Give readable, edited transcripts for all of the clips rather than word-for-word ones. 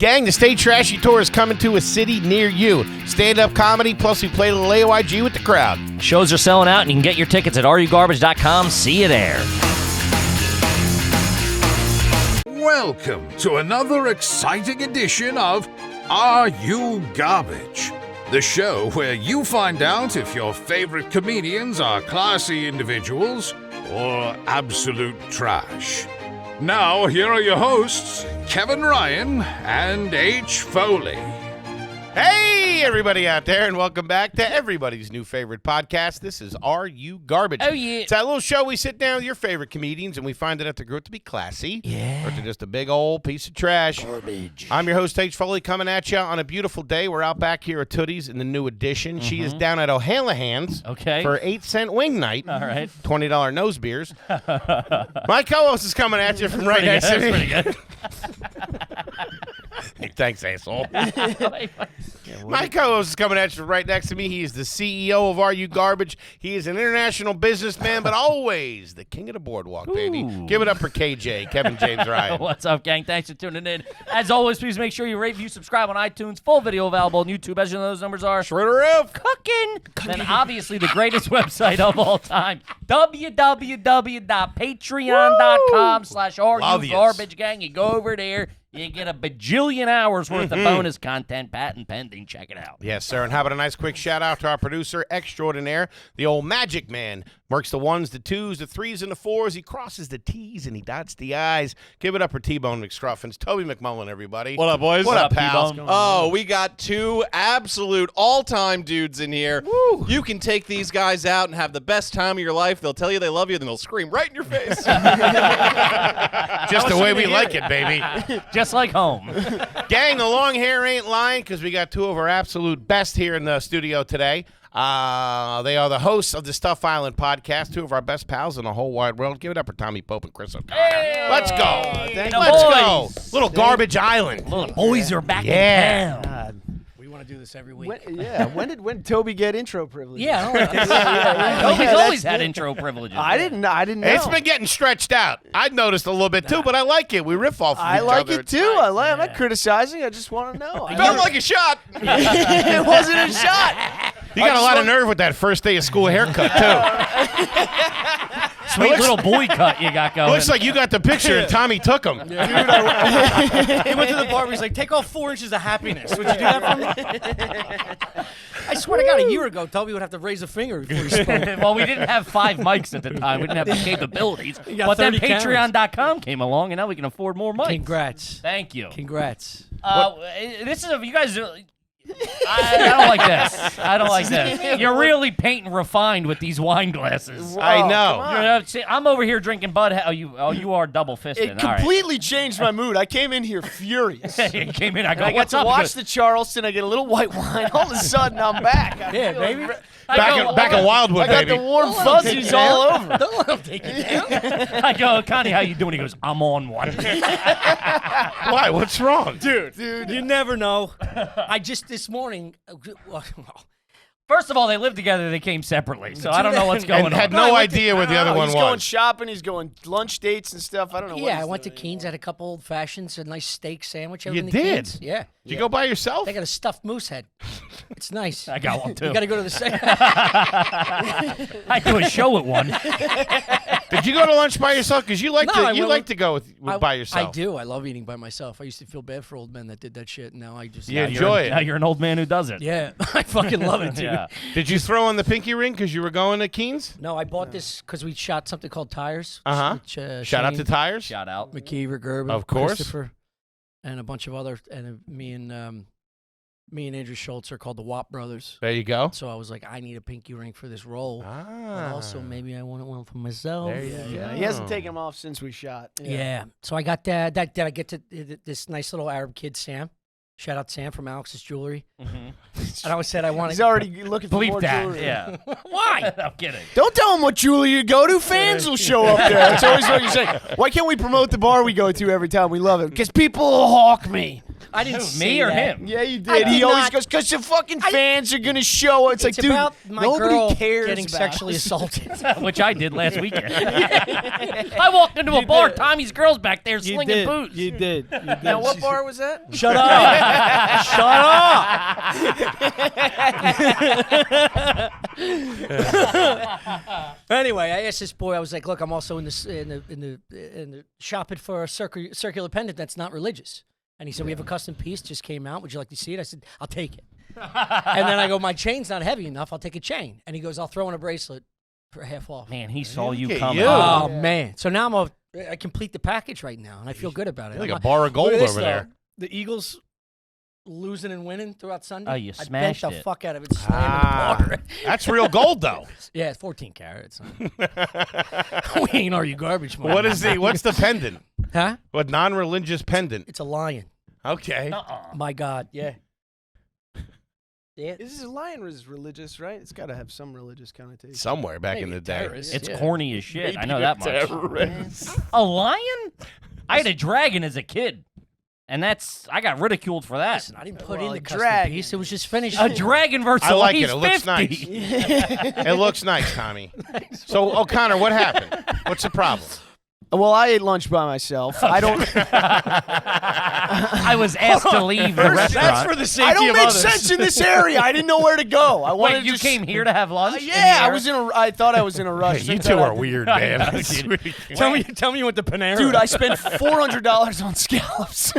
Gang, the Stay Trashy Tour is coming to a city near you. Stand-up comedy, plus we play a little AOIG with the crowd. Shows are selling out, and you can get your tickets at rugarbage.com. See you there. Welcome to another exciting edition of Are You Garbage? The show where you find out if your favorite comedians are classy individuals or absolute trash. Now, here are your hosts, Kevin Ryan and H. Foley. Hey, everybody out there, and welcome back to everybody's new favorite podcast. This is Are You Garbage? Oh, yeah. It's that little show we sit down with your favorite comedians, and we find out if they grew up to be classy or if they're just a big old piece of trash. Garbage. I'm your host, H. Foley, coming at you on a beautiful day. We're out back here at Tootie's in the new edition. She is down at O'Hanlon's for 8-cent wing night. All right. $20 nose beers. My co-host is coming at you from right next to me. Pretty good. Hey, thanks, asshole. My co-host is coming at you right next to me. He is the CEO of Are You Garbage. He is an international businessman, but always the king of the boardwalk, baby. Give it up for KJ, Kevin James Ryan. What's up, gang? Thanks for tuning in. As always, please make sure you rate, view, subscribe on iTunes. Full video available on YouTube. As you know, those numbers are cooking. Then obviously the greatest website of all time, www.patreon.com/RUGarbage, gang. You go over there. You get a bajillion hours worth of bonus content, patent pending. Check it out. Yes, sir. And how about a nice quick shout out to our producer extraordinaire, the old magic man. Works the ones, the twos, the threes, and the fours. He crosses the T's and he dots the I's. Give it up for T-Bone McScruffins. Toby McMullen, everybody. What up, boys? What up, pals? Oh, we got two absolute all-time dudes in here. Woo. You can take these guys out and have the best time of your life. They'll tell you they love you, then they'll scream right in your face. Just the way we like it, baby. Just like home. Gang, the long hair ain't lying because we got two of our absolute best here in the studio today. They are the hosts of the Stuff Island podcast, two of our best pals in the whole wide world. Give it up for Tommy Pope and Chris O'Connor. Hey! Let's go. Let's go. Little Garbage Island. Little boys are back in town. God. We want to do this every week. When did Toby get intro privileges? Yeah, I don't like this. Toby's always had intro privileges. I didn't know. It's been getting stretched out. I've noticed a little bit too, but I like it. We riff off of each I like other. it It's too. nice. I'm not criticizing. I just want to know. Felt like a shot. It wasn't a shot. You got a lot of nerve with that first day of school haircut too. Sweet little boy cut you got going. Looks like you got the picture and Tommy took him. He went to the barber. He's like, take off 4 inches of happiness. Would you do that for me? I swear to God, a year ago, Toby would have to raise a finger before he spoke. Well, we didn't have 5 mics at the time. We didn't have the capabilities. You got But then 30 cameras. Patreon.com came along, and now we can afford more mics. Congrats. Thank you. Congrats. This is you guys. I don't like this. I don't like this. You're really painting refined with these wine glasses. I know. See, I'm over here drinking Bud. You are double fisted. It completely changed my mood. I came in here furious. You came in. I go, I got what's to up? watch the Charleston. I get a little white wine. All of a sudden, I'm back. Yeah, baby. Back in Wildwood, I got baby. the warm fuzzies all over. Don't let him take it down. I go, Connie, how you doing? He goes, I'm on one. Why? What's wrong? Dude, you never know. I just this morning. First of all, they lived together. They came separately, so I don't know what's going And on. had no idea where the other one He's going was. shopping. He's going lunch dates and stuff. I don't know what Yeah, he's I went to doing. Keen's, had a couple old fashions, a nice steak sandwich. Over You in the did? Keen's. Yeah. Did you go by yourself? They got a stuffed moose head. It's nice. I got one too. You got to go to the second. I do a show at one. Did you go to lunch by yourself? Because you like No, to go by yourself. I do. I love eating by myself. I used to feel bad for old men that did that shit, and now I just You enjoy it. Now you're an old man who does it. Yeah, I fucking love it, dude. Yeah. Did you throw on the pinky ring because you were going to Keen's? No, I bought this because we shot something called Tires. Shout out to Tires. Shout out. McKeever, Gerber, Of course. Christopher, and a bunch of other, and me and Andrew Schultz are called the Watt Brothers. There you go. So I was like, I need a pinky ring for this role. But Ah. also, maybe I want one for myself. There you Yeah, go. he hasn't taken them off since we shot. Yeah. So I got that. Did I get to this nice little Arab kid, Sam? Shout out Sam from Alex's Jewelry. And I always said I wanted. He's already looking for Bleep more that. jewelry. Yeah. Why? I'm kidding. Don't tell him what jewelry you go to. Fans will show up there. That's always what you say. Why can't we promote the bar we go to every time? We love it. Because people will hawk me. I didn't Who, say me or that. him? Yeah, you I did. did He always not- goes, because the fucking fans are going to show. It's like, dude, about my nobody girl cares getting about sexually us. assaulted. Which I did last weekend. I walked into a bar. Tommy's girl's back there slinging boots. You did. You did. Now, what bar was that? Shut up! Shut up! Anyway, I asked this boy. I was like, "Look, I'm also in the shopping for a circular pendant that's not religious." And he said, "We have a custom piece just came out. Would you like to see it?" I said, "I'll take it." And then I go, "My chain's not heavy enough. I'll take a chain." And he goes, "I'll throw in a bracelet for half off." Man, he saw you Look at coming. you. Oh man! So now I complete the package right now, and I feel good about it. Like I'm a bar of gold look at this, over though. there. The Eagles losing and winning throughout Sunday. Oh, you I smashed bent the it. fuck out of it, slamming the bar. That's real gold, though. Yeah, it's 14 carats. We ain't Are You Garbage, man. What's the pendant? Huh? What non-religious pendant? It's a lion. Okay. My God, yeah. Yeah. This is lion is religious, right? It's got to have some religious connotation. Somewhere back in Maybe the a day. terrorist. It's Yeah. corny as shit. I Maybe know a that much. terrorist. A lion? I had a dragon as a kid, and I got ridiculed for that. Listen, I didn't put Well, in a the custom dragon. piece. It was just finished. A dragon versus I like it. he's It looks 50. nice. It looks nice, Tommy. So, O'Connor, what happened? What's the problem? Well, I ate lunch by myself. I don't. I was asked to leave the restaurant. the I don't make sense in this area. I didn't know where to go. I wanted Wait, to you just, came here to have lunch? in the Yeah, I air? was in a. I thought I was in a rush. You Turns two out I are didn't. weird, I man. know, That's dude. really- Tell me you went to Panera. Dude, I spent $400 on scallops.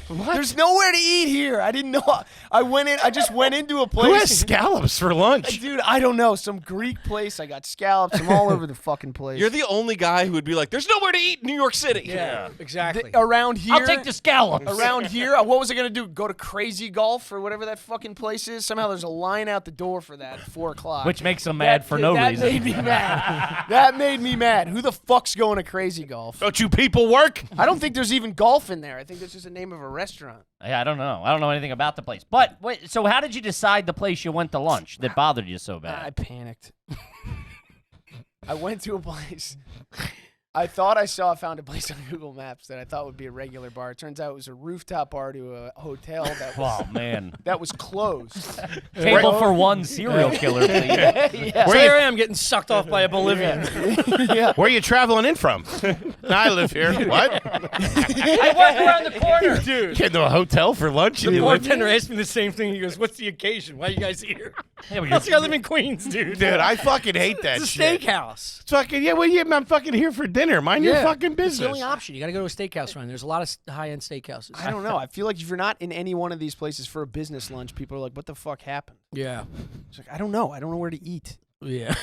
There's nowhere to eat here. I didn't know. I went in. I just went into a place. Who has scallops for lunch? Dude, I don't know. Some Greek place. I got scallops. I'm all over the fucking place. You're the only guy who would be like, "There's nowhere to eat in New York City." Yeah, exactly. Around here. I'll take the scallops. Around here, what was I gonna do? Go to Crazy Golf or whatever that fucking place is? Somehow there's a line out the door for that at 4 o'clock. Which makes them mad for no that reason. made me mad. That made me mad. Who the fuck's going to Crazy Golf? Don't you people work? I don't think there's even golf in there. I think that's just the name of a restaurant. Yeah, I don't know. I don't know anything about the place. But wait, so how did you decide the place you went to lunch that bothered you so I bad? panicked. I went to a place. I thought I found a place on Google Maps that I thought would be a regular bar. It turns out it was a rooftop bar to a hotel that was, Oh man. that was closed. Table for one serial killer, please. Yeah. So here I am getting sucked off by a Bolivian. Yeah. Where are you traveling in from? I live here. What? I work around the corner. Dude. Get into a hotel for lunch? The bartender asked me the same thing. He goes, "What's the occasion? Why are you guys here?" Yeah, I was like, "I live in Queens, dude." Dude, I fucking hate that It's a shit. Steakhouse. It's fucking, yeah, well, yeah, I'm fucking here for dinner. Mind your Yeah. fucking It's the business. only option. You got to go to a steakhouse run. There's a lot of high-end steakhouses. I don't know. I feel like if you're not in any one of these places for a business lunch, people are like, "What the fuck happened?" Yeah. It's like, I don't know. I don't know where to eat. Yeah.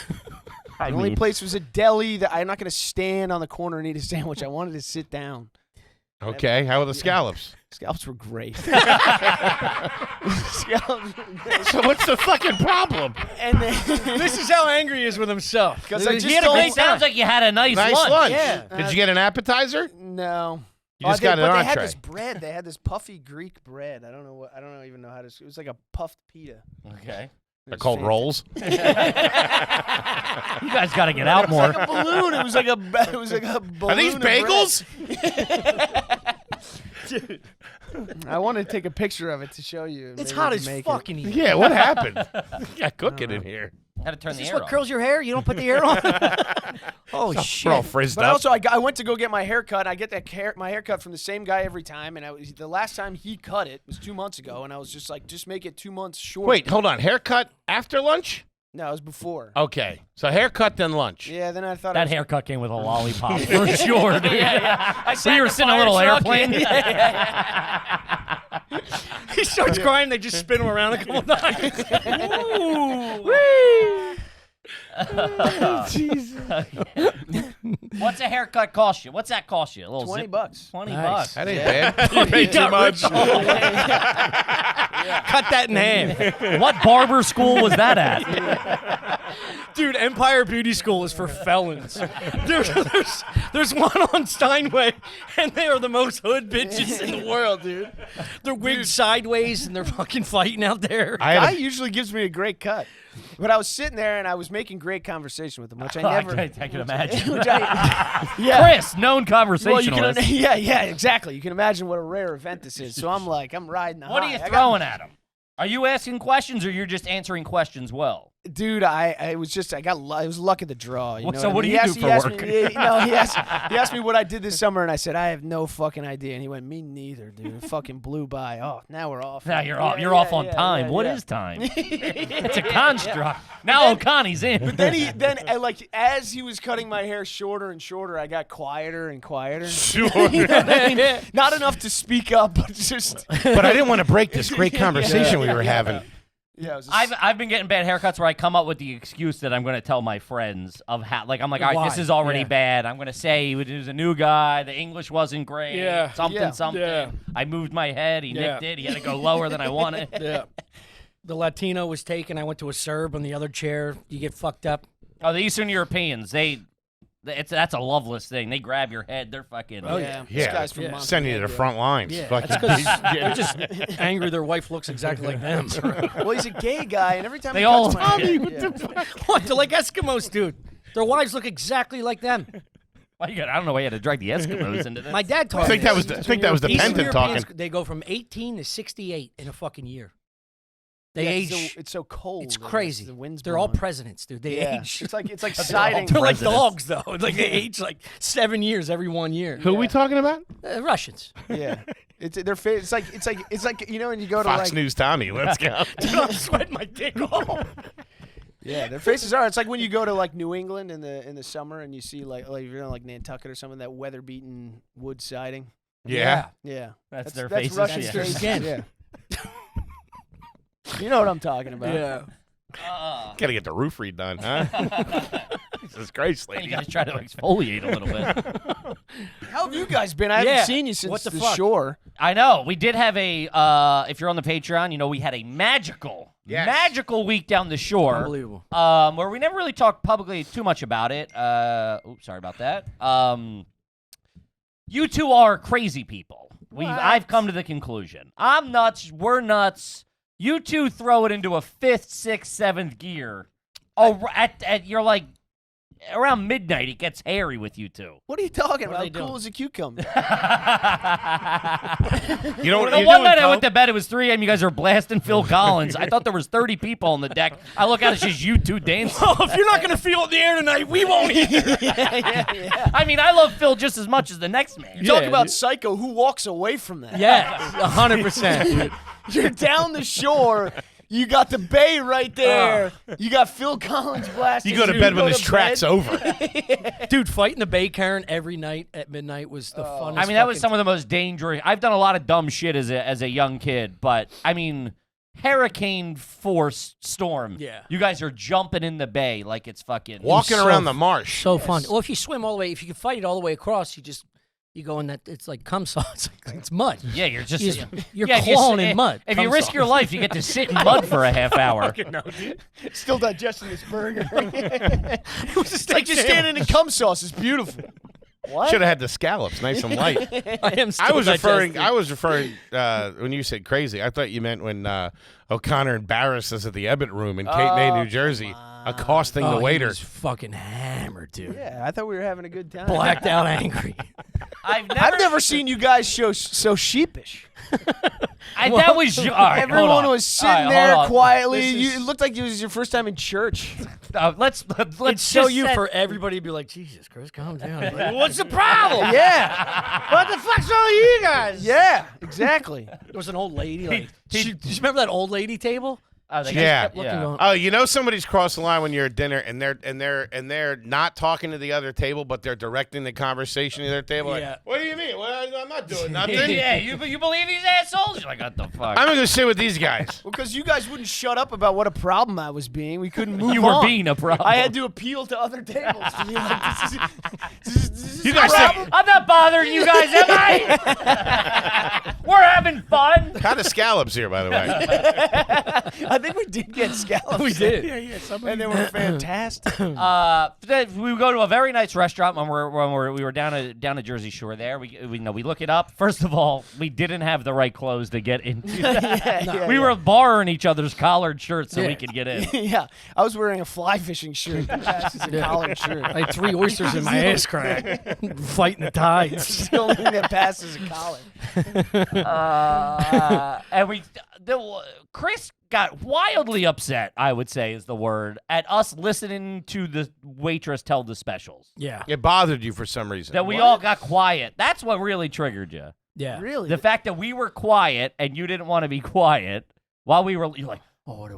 I The only mean, place was a deli that I'm not going to stand on the corner and eat a sandwich. I wanted to sit down. okay, how are the scallops? Scallops were great. Scallops were great. So what's the fucking problem? And then, This is how angry he is with himself. because I He just had a don't. great It sounds like you had a nice, Nice lunch. Yeah. Did you get an appetizer? No. You just got an But they entree. had this bread. They had this puffy Greek bread. I don't know. I don't even know how to. It was like a puffed pita. Okay. It They're was called fantastic. rolls. You guys got to get out It was more. like a balloon. It was like a. It was like a balloon. Are these of bread. bagels? I want to take a picture of it to show you. It's Maybe hot we as can make fuck in here. Yeah, what happened? You got cooking in here. Had to turn Is the this air what on. curls your hair? You don't put the hair on? Oh, We're all shit. frizzed But up. also, I went to go get my hair cut. I get my hair cut from the same guy every time, and the last time he cut it was 2 months ago, and I was just like, just make it 2 months short. Wait, hold on. Haircut after lunch? No, it was before. Okay, so haircut then lunch. Yeah, then I thought I That was, haircut came with a lollipop for sure, dude. I So you were sitting in a little airplane? He starts crying. They just spin him around a couple times. What's a haircut cost you? What's that cost you? A little $20. zip- Bucks. $20 Nice. bucks. That ain't bad. You paid too much. Cut that in half. What barber school was that at? Dude, Empire Beauty School is for felons. There's one on Steinway, and they are the most hood bitches in the world, dude. They're wigged sideways, and they're fucking fighting out there. Guy usually gives me a great cut. But I was sitting there, and I was making great conversation with him, which I never... I can imagine. Yeah. Chris, known conversationalist. Well, yeah, exactly. You can imagine what a rare event this is. So I'm riding the high. What are you throwing at him? Are you asking questions, or you're just answering questions well? Dude, it was luck of the draw. You know So what do you do for work? He asked me what I did this summer, and I said, I have no fucking idea. And he went, me neither, dude. It fucking blew by. Oh, now we're off. Now you're off. You're off on time. What is time? It's a construct. Now O'Connie's in. But then, as he was cutting my hair shorter and shorter, I got quieter and quieter. Sure. Not enough to speak up, but just. But I didn't want to break this great conversation we were having. Yeah, I've been getting bad haircuts where I come up with the excuse that I'm going to tell my friends of how, like, I'm like, all right, Why? this is already bad. I'm going to say he was a new guy. The English wasn't great. Yeah. Something. Yeah. I moved my head. He nicked it. He had to go lower than I wanted. Yeah. The Latino was taken. I went to a Serb on the other chair. You get fucked up. Oh, the Eastern Europeans, that's a loveless thing. They grab your head. They're fucking. Oh, yeah. This Yeah, guy's from send you to the front lines. Yeah, Fucking- that's because they're just angry their wife looks exactly like them. Well, he's a gay guy, and every time They he all- cuts my hair, What? They're like Eskimos, dude. Their wives look exactly like them. I don't know why you had to drag the Eskimos into this. My dad taught I think me that this. was the Eastern pendant talking. Europeans, they go from 18 to 68 in a fucking year. They Yeah, age. it's so cold. It's and crazy. The wind's They're all blowing. presidents, dude. They Yeah. age. It's like siding. They're like presidents. dogs, though. Like they age like 7 years every 1 year. Who are we talking about? Russians. Yeah. It's their face. It's like you know when you go to Fox like News Tommy. Let's go. Dude, I'm sweating my dick off. yeah, their faces are. It's like when you go to like New England in the summer and you see like if you're in like Nantucket or something, that weather beaten wood siding. Yeah. Yeah, That's their faces, Russian yeah. faces. Skin. Yeah. You know what I'm talking about. Yeah. Gotta get the roof redone, huh? Jesus Christ, You lady. got to try to exfoliate a little bit. How have you guys been? I Yeah. haven't seen you since What the the fuck? shore. I know. We did have a, if you're on the Patreon, we had a magical week down the shore. Unbelievable. Where we never really talked publicly too much about it. Oops, sorry about that. You two are crazy people. I've come to the conclusion. I'm nuts. We're nuts. You two throw it into a 5th, 6th, 7th gear. Oh, you're like around midnight. It gets hairy with you two. What are you talking What are about? they How cool doing? is a cucumber? You know what? The one night I went to bed, it was 3 a.m. You guys are blasting Phil Collins. I thought there was 30 people on the deck. I look out, it's just you two dancing. Oh, if you're not going to feel it in the air tonight, we won't either. I mean, I love Phil just as much as the next man. Talk about psycho. Who walks away from that? Yeah, 100%. You're down the shore. You got the bay right there. You got Phil Collins blasting. You go to bed when this track's over. Dude, fighting the Bay Karen every night at midnight was the funnest. I mean, that was some of the most dangerous. I've done a lot of dumb shit as a young kid, but I mean, hurricane force storm. Yeah. You guys are jumping in the bay like it's fucking Walking so around the marsh. so fun. Well, if you swim all the way, if you can fight it all the way across, you go in that. It's like cum sauce. It's mud. Yeah, you're just You're if you clawing s- in mud. If you Cum risk sauce. your life, you get to sit in mud for a half hour. Still digesting this burger. It's like just standing in cum sauce. It's beautiful. What? Should have had the scallops, nice and light. I am. Still I was referring. digesting. When you said crazy. I thought you meant when O'Connor embarrassed us at the Ebbett Room in Cape May, New Jersey, accosting Oh, the he waiter. was fucking hammered, dude. Yeah, I thought we were having a good time. Blacked out, angry. I've never seen you guys show so sheepish. that was all right, hold Everyone on. was sitting All right, there hold on. quietly. This is- It looked like it was your first time in church. Let's It'd show just you set- for everybody to be like, Jesus Christ, calm down. Like, what's the problem? Yeah. What the fuck's wrong with you guys? Yeah, exactly. There was an old lady. Like, do you remember that old lady table? they Yeah. kept looking going, Oh, you know somebody's crossed the line when you're at dinner and they're not talking to the other table, but they're directing the conversation to their table. Like, Yeah. what do you mean? Well, I'm not doing nothing. yeah, you believe these assholes? You're like, what the fuck? I'm gonna go sit with these guys. Well, because you guys wouldn't shut up about what a problem I was being. We couldn't move You were on. being a problem. I had to appeal to other tables to be like, this is You a guys problem. think I'm not bothering you guys, am I? We're having fun. Kind of scallops here, by the way. I think we did get scallops. We did. Yeah. And they were fantastic. Today we go to a very nice restaurant when we were down at Jersey Shore. There, we look it up. First of all, we didn't have the right clothes to get into. We were borrowing each other's collared shirts so we could get in. Yeah, I was wearing a fly fishing shirt. A collared shirt. I had 3 oysters in my ass crack, fighting the tides. It's the only thing that passes a collar. And Chris got wildly upset, I would say is the word, at us listening to the waitress tell the specials. Yeah. It bothered you for some reason. That we all got quiet. That's what really triggered you. Yeah. Really? The fact that we were quiet and you didn't want to be quiet while we were, you're like, what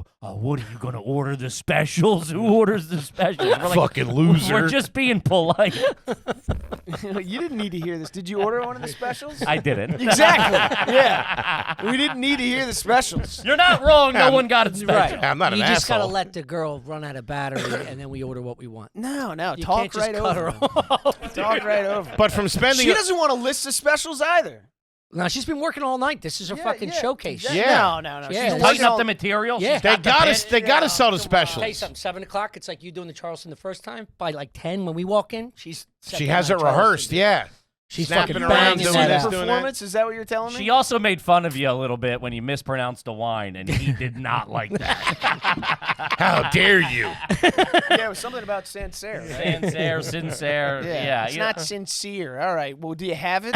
are you going to order, the specials? Who orders the specials? We're like, Fucking loser. We're just being polite. You didn't need to hear this. Did you order one of the specials? I didn't. Exactly. Yeah. We didn't need to hear the specials. You're not wrong. No one got it special. I'm not an You just asshole. gotta let the girl run out of battery, and then we order what we want. No. You Talk can't just right cut over. her off. Talk right over. But from spending... She doesn't want to list the specials either. No, she's been working all night. This is her fucking showcase. Exactly. Yeah. No. Yeah. She's Tighten working up all- the material. Yeah. She's They got the gotta, bit. they gotta sell the Tell you specials. something. 7 o'clock. It's like you doing the Charleston the first time. By like 10, when we walk in, she's She has it rehearsed, yeah. She's Snapping fucking around, banging doing that this, out. doing performance? Is that what you're telling me? She also made fun of you a little bit when you mispronounced the wine, and he did not like that. How dare you? Yeah, it was something about Sancerre. Right? Sincere. Yeah. It's not sincere. All right. Well, do you have it?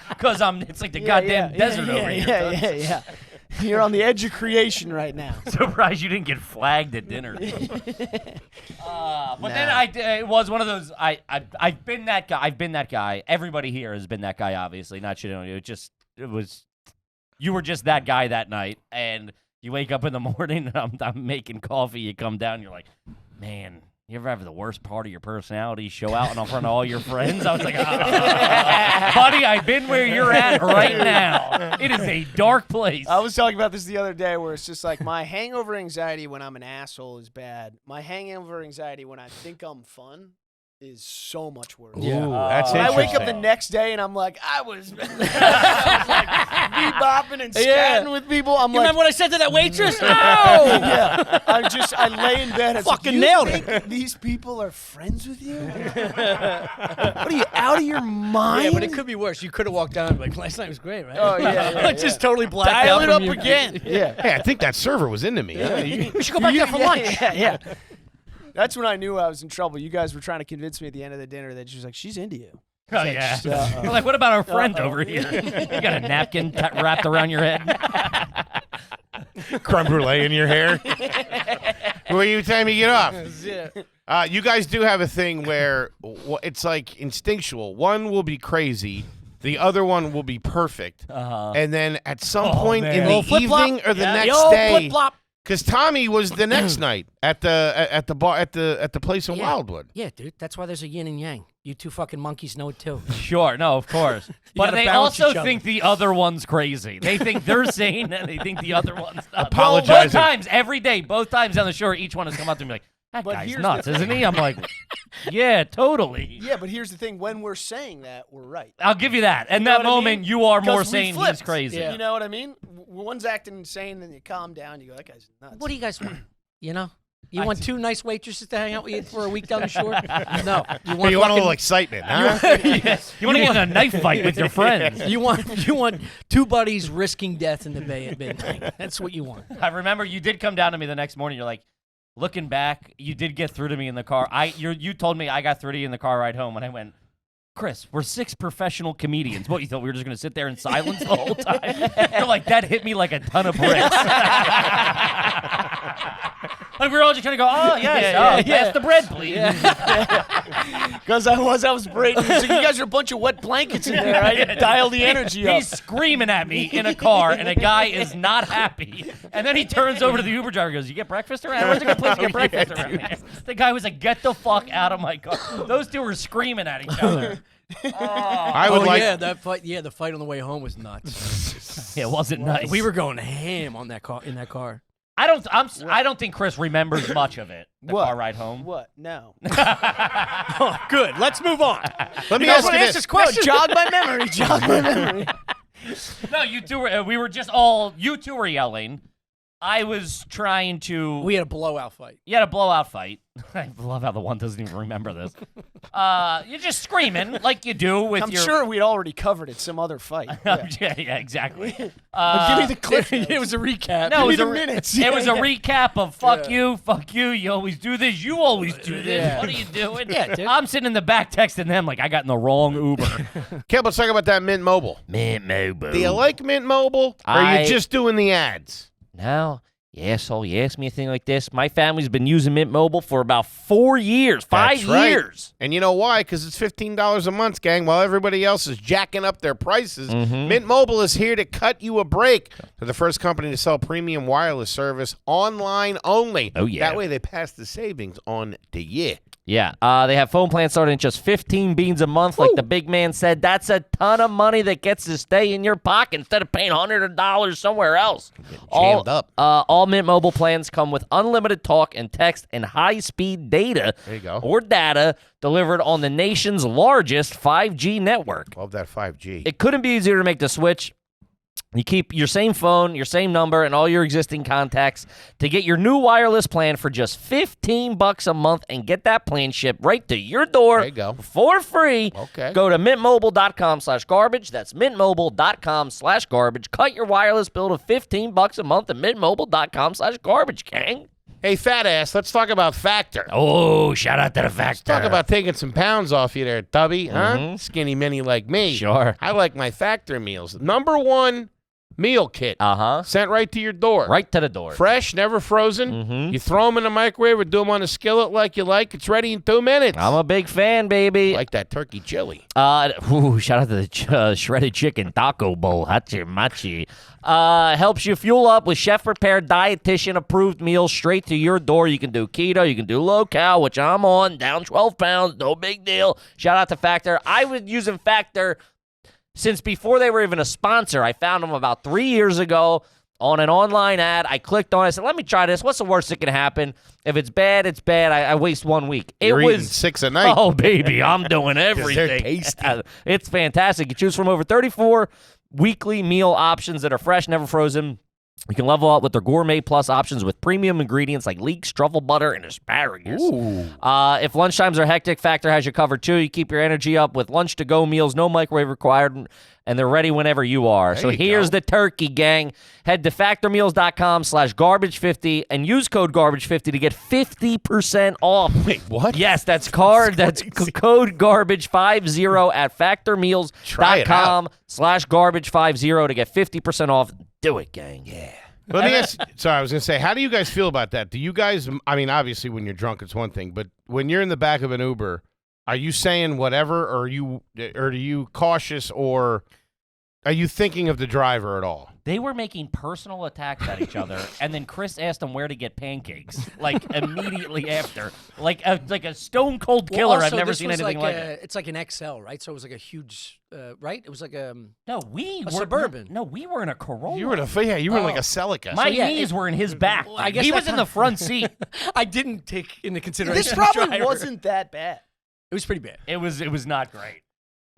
Because it's like the goddamn desert over here. Yeah. You're on the edge of creation right now. Surprised you didn't get flagged at dinner. But then it was one of those. I've been that guy. I've been that guy. Everybody here has been that guy. Obviously, not shitting on you. It was. You were just that guy that night, and you wake up in the morning, and I'm making coffee. You come down, and you're like, man. You ever have the worst part of your personality show out in front of all your friends? I was like, buddy, I've been where you're at right now. It is a dark place. I was talking about this the other day where it's just like my hangover anxiety when I'm an asshole is bad. My hangover anxiety when I think I'm fun is so much worse. Ooh, that's When I interesting. wake up the next day and I'm like, I was like bebopping and scatting with people. I'm You like, remember what I said to that waitress? No! yeah. I lay in bed. I was Fucking like, nailed you think these people are friends with you? What are you, out of your mind? Yeah, but it could be worse. You could have walked down and be like, last night was great, right? Oh, yeah. Just totally blacked Dial out it from up you. again. Yeah. Hey, I think that server was into me. We should go back there for lunch. Yeah. That's when I knew I was in trouble. You guys were trying to convince me at the end of the dinner that she was like, she's into you. Oh, yeah. We're like, what about our friend over here? You got a napkin wrapped around your head? Creme brulee in your hair. Will you tell me to get off? You guys do have a thing where it's like instinctual. One will be crazy. The other one will be perfect. And then at some point in the evening or the next day, Flip-flop. because Tommy was the next night at the bar at the place in Wildwood. Yeah, dude. That's why there's a yin and yang. You two fucking monkeys know it too. Sure, no, of course. But gotta they balance also each other. think the other one's crazy. They think they're sane, and they think the other one's not. Apologizing. Both times, every day, both times on the shore, each one has come up to me like, that But guy's here's nuts, the isn't he? I'm like, yeah, totally. Yeah, but here's the thing. When we're saying that, we're right. I'll give you that. And know that what I moment, mean? you are 'Cause more we sane, he's flipped. crazy. Yeah. You know what I mean? One's acting insane, then you calm down. You go, that guy's nuts. What do you guys want? You know? You want 2 nice waitresses to hang out with you for a week down the shore? No. You want a little excitement, huh? You want to get in a knife fight with your friends. You want 2 buddies risking death in the bay at midnight. That's what you want. I remember you did come down to me the next morning. You're like, looking back, you did get through to me in the car. You told me I got through to you in the car ride home, and I went, Chris, we're 6 professional comedians. What, you thought we were just going to sit there in silence the whole time? You're like, that hit me like a ton of bricks. Like, we were all just going to go, oh, yes, pass the bread, please. Because I was braiding. So you guys are a bunch of wet blankets in there. I dial the energy up. He's screaming at me in a car, and a guy is not happy. And then he turns over to the Uber driver and goes, you get breakfast around? Where's a good place to get breakfast around here? The guy was like, get the fuck out of my car. Those two were screaming at each other. I would like. that fight. Yeah, the fight on the way home was nuts. It wasn't nice. We were going ham on that car. In that car. I don't think Chris remembers much of it. The car ride home. What? No. Oh, good. Let's move on. Let me You guys ask wanna you ask this. question? Jog my memory. Jog my memory. No, you two were. We were just all. You two were yelling. I was trying to. We had a blowout fight. You had a blowout fight. I love how the one doesn't even remember this. You're just screaming like you do with I'm your. sure we'd already covered it some other fight. Yeah. yeah, exactly. Give me the clip. It was a recap. No, Give it me was the a minutes. It was a recap of fuck you, you always do this, you always do this. Yeah. What are you doing? Yeah, dude. I'm sitting in the back texting them like I got in the wrong Uber. Kev, let's talk about that Mint Mobile. Mint Mobile. Do you like Mint Mobile, or are you just doing the ads? No. You asshole, you ask me a thing like this. My family's been using Mint Mobile for about 4 years, 5 That's right. years. And you know why? Because it's $15 a month, gang, while everybody else is jacking up their prices. Mint Mobile is here to cut you a break. They're the first company to sell premium wireless service online only. Oh, yeah. That way they pass the savings on to you. Yeah, they have phone plans starting at just 15 beans a month. Like the big man said, that's a ton of money that gets to stay in your pocket instead of paying $100 somewhere else. Jammed up. All Mint Mobile plans come with unlimited talk and text and high-speed data There you go. or data delivered on the nation's largest 5G network. Love that 5G. It couldn't be easier to make the switch. You keep your same phone, your same number, and all your existing contacts to get your new wireless plan for just $15 a month and get that plan shipped right to your door There you go. for free. Okay. Go to mintmobile.com/garbage. That's mintmobile.com/garbage. Cut your wireless bill to $15 a month at mintmobile.com/garbage, gang. Hey, fat ass, let's talk about Factor. Oh, shout out to the Factor. Talk about taking some pounds off you there, Tubby, huh? Skinny mini like me. Sure. I like my Factor meals. #1 meal kit. Sent right to your door. Right to the door. Fresh, never frozen. You throw them in the microwave or do them on a skillet like you like. It's ready in 2 minutes. I'm a big fan, baby. Like that turkey chili. Shout out to the shredded chicken taco bowl. Hachi machi. Helps you fuel up with chef-prepared, dietitian-approved meals straight to your door. You can do keto. You can do low-cal, which I'm on. Down 12 pounds. No big deal. Shout out to Factor. I was using Factor since before they were even a sponsor. I found them about 3 years ago on an online ad. I clicked on it. I said, let me try this. What's the worst that can happen? If it's bad, it's bad. I waste 1 week. You're eating 6 a night. Oh, baby, I'm doing everything. They're tasty. It's fantastic. You choose from over 34 weekly meal options that are fresh, never frozen. You can level up with their Gourmet Plus options with premium ingredients like leeks, truffle butter, and asparagus. If lunchtimes are hectic, Factor has you covered too. You keep your energy up with lunch-to-go meals, no microwave required, and they're ready whenever you are. So here's the turkey, gang. Head to factormeals.com/garbage50 and use code garbage50 to get 50% off. Wait, what? Yes, that's code garbage50 at factormeals.com/garbage50 to get 50% off. Do it, gang. Yeah. Let me ask. Sorry, I was going to say, how do you guys feel about that? Do you guys? I mean, obviously, when you're drunk, it's one thing, but when you're in the back of an Uber, are you saying whatever, or are you cautious, or are you thinking of the driver at all? They were making personal attacks at each other, and then Chris asked them where to get pancakes, like immediately after, like a stone cold killer. Well, I've never seen anything like it. It's like an XL, right? So it was like a huge, right? It was like a we were Suburban. No, we were in a Corolla. You were in like a Celica. My knees were in his back. I guess he that was in the front seat. I didn't take into consideration. This the probably driver. wasn't that bad. It was pretty bad. It was not great.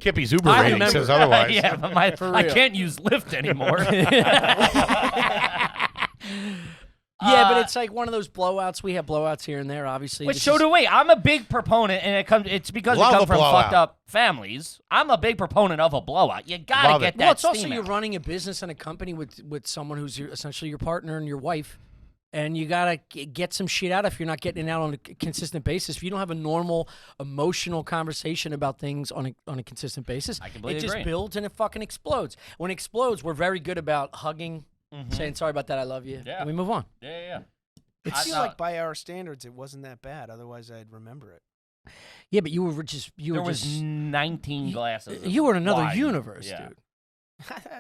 Kippy's Uber I rating remember. says otherwise. Yeah, but I can't use Lyft anymore. Yeah, but it's like one of those blowouts. We have blowouts here and there, obviously. Which so do we. I'm a big proponent, and it's because we Love come a from blowout. fucked up families. I'm a big proponent of a blowout. You gotta Love get it. that Well, it's also steam you're out. running a business and a company with someone who's essentially your partner and your wife, and you gotta get some shit out if you're not getting it out on a consistent basis. If you don't have a normal emotional conversation about things on a consistent basis, I completely it just agree. builds and it fucking explodes. When it explodes, we're very good about hugging, saying sorry about that, I love you, Yeah. and we move on. Yeah. I feel like by our standards, it wasn't that bad. Otherwise, I'd remember it. Yeah, but you were There was 19 glasses. You were in another wine. universe, Yeah. dude.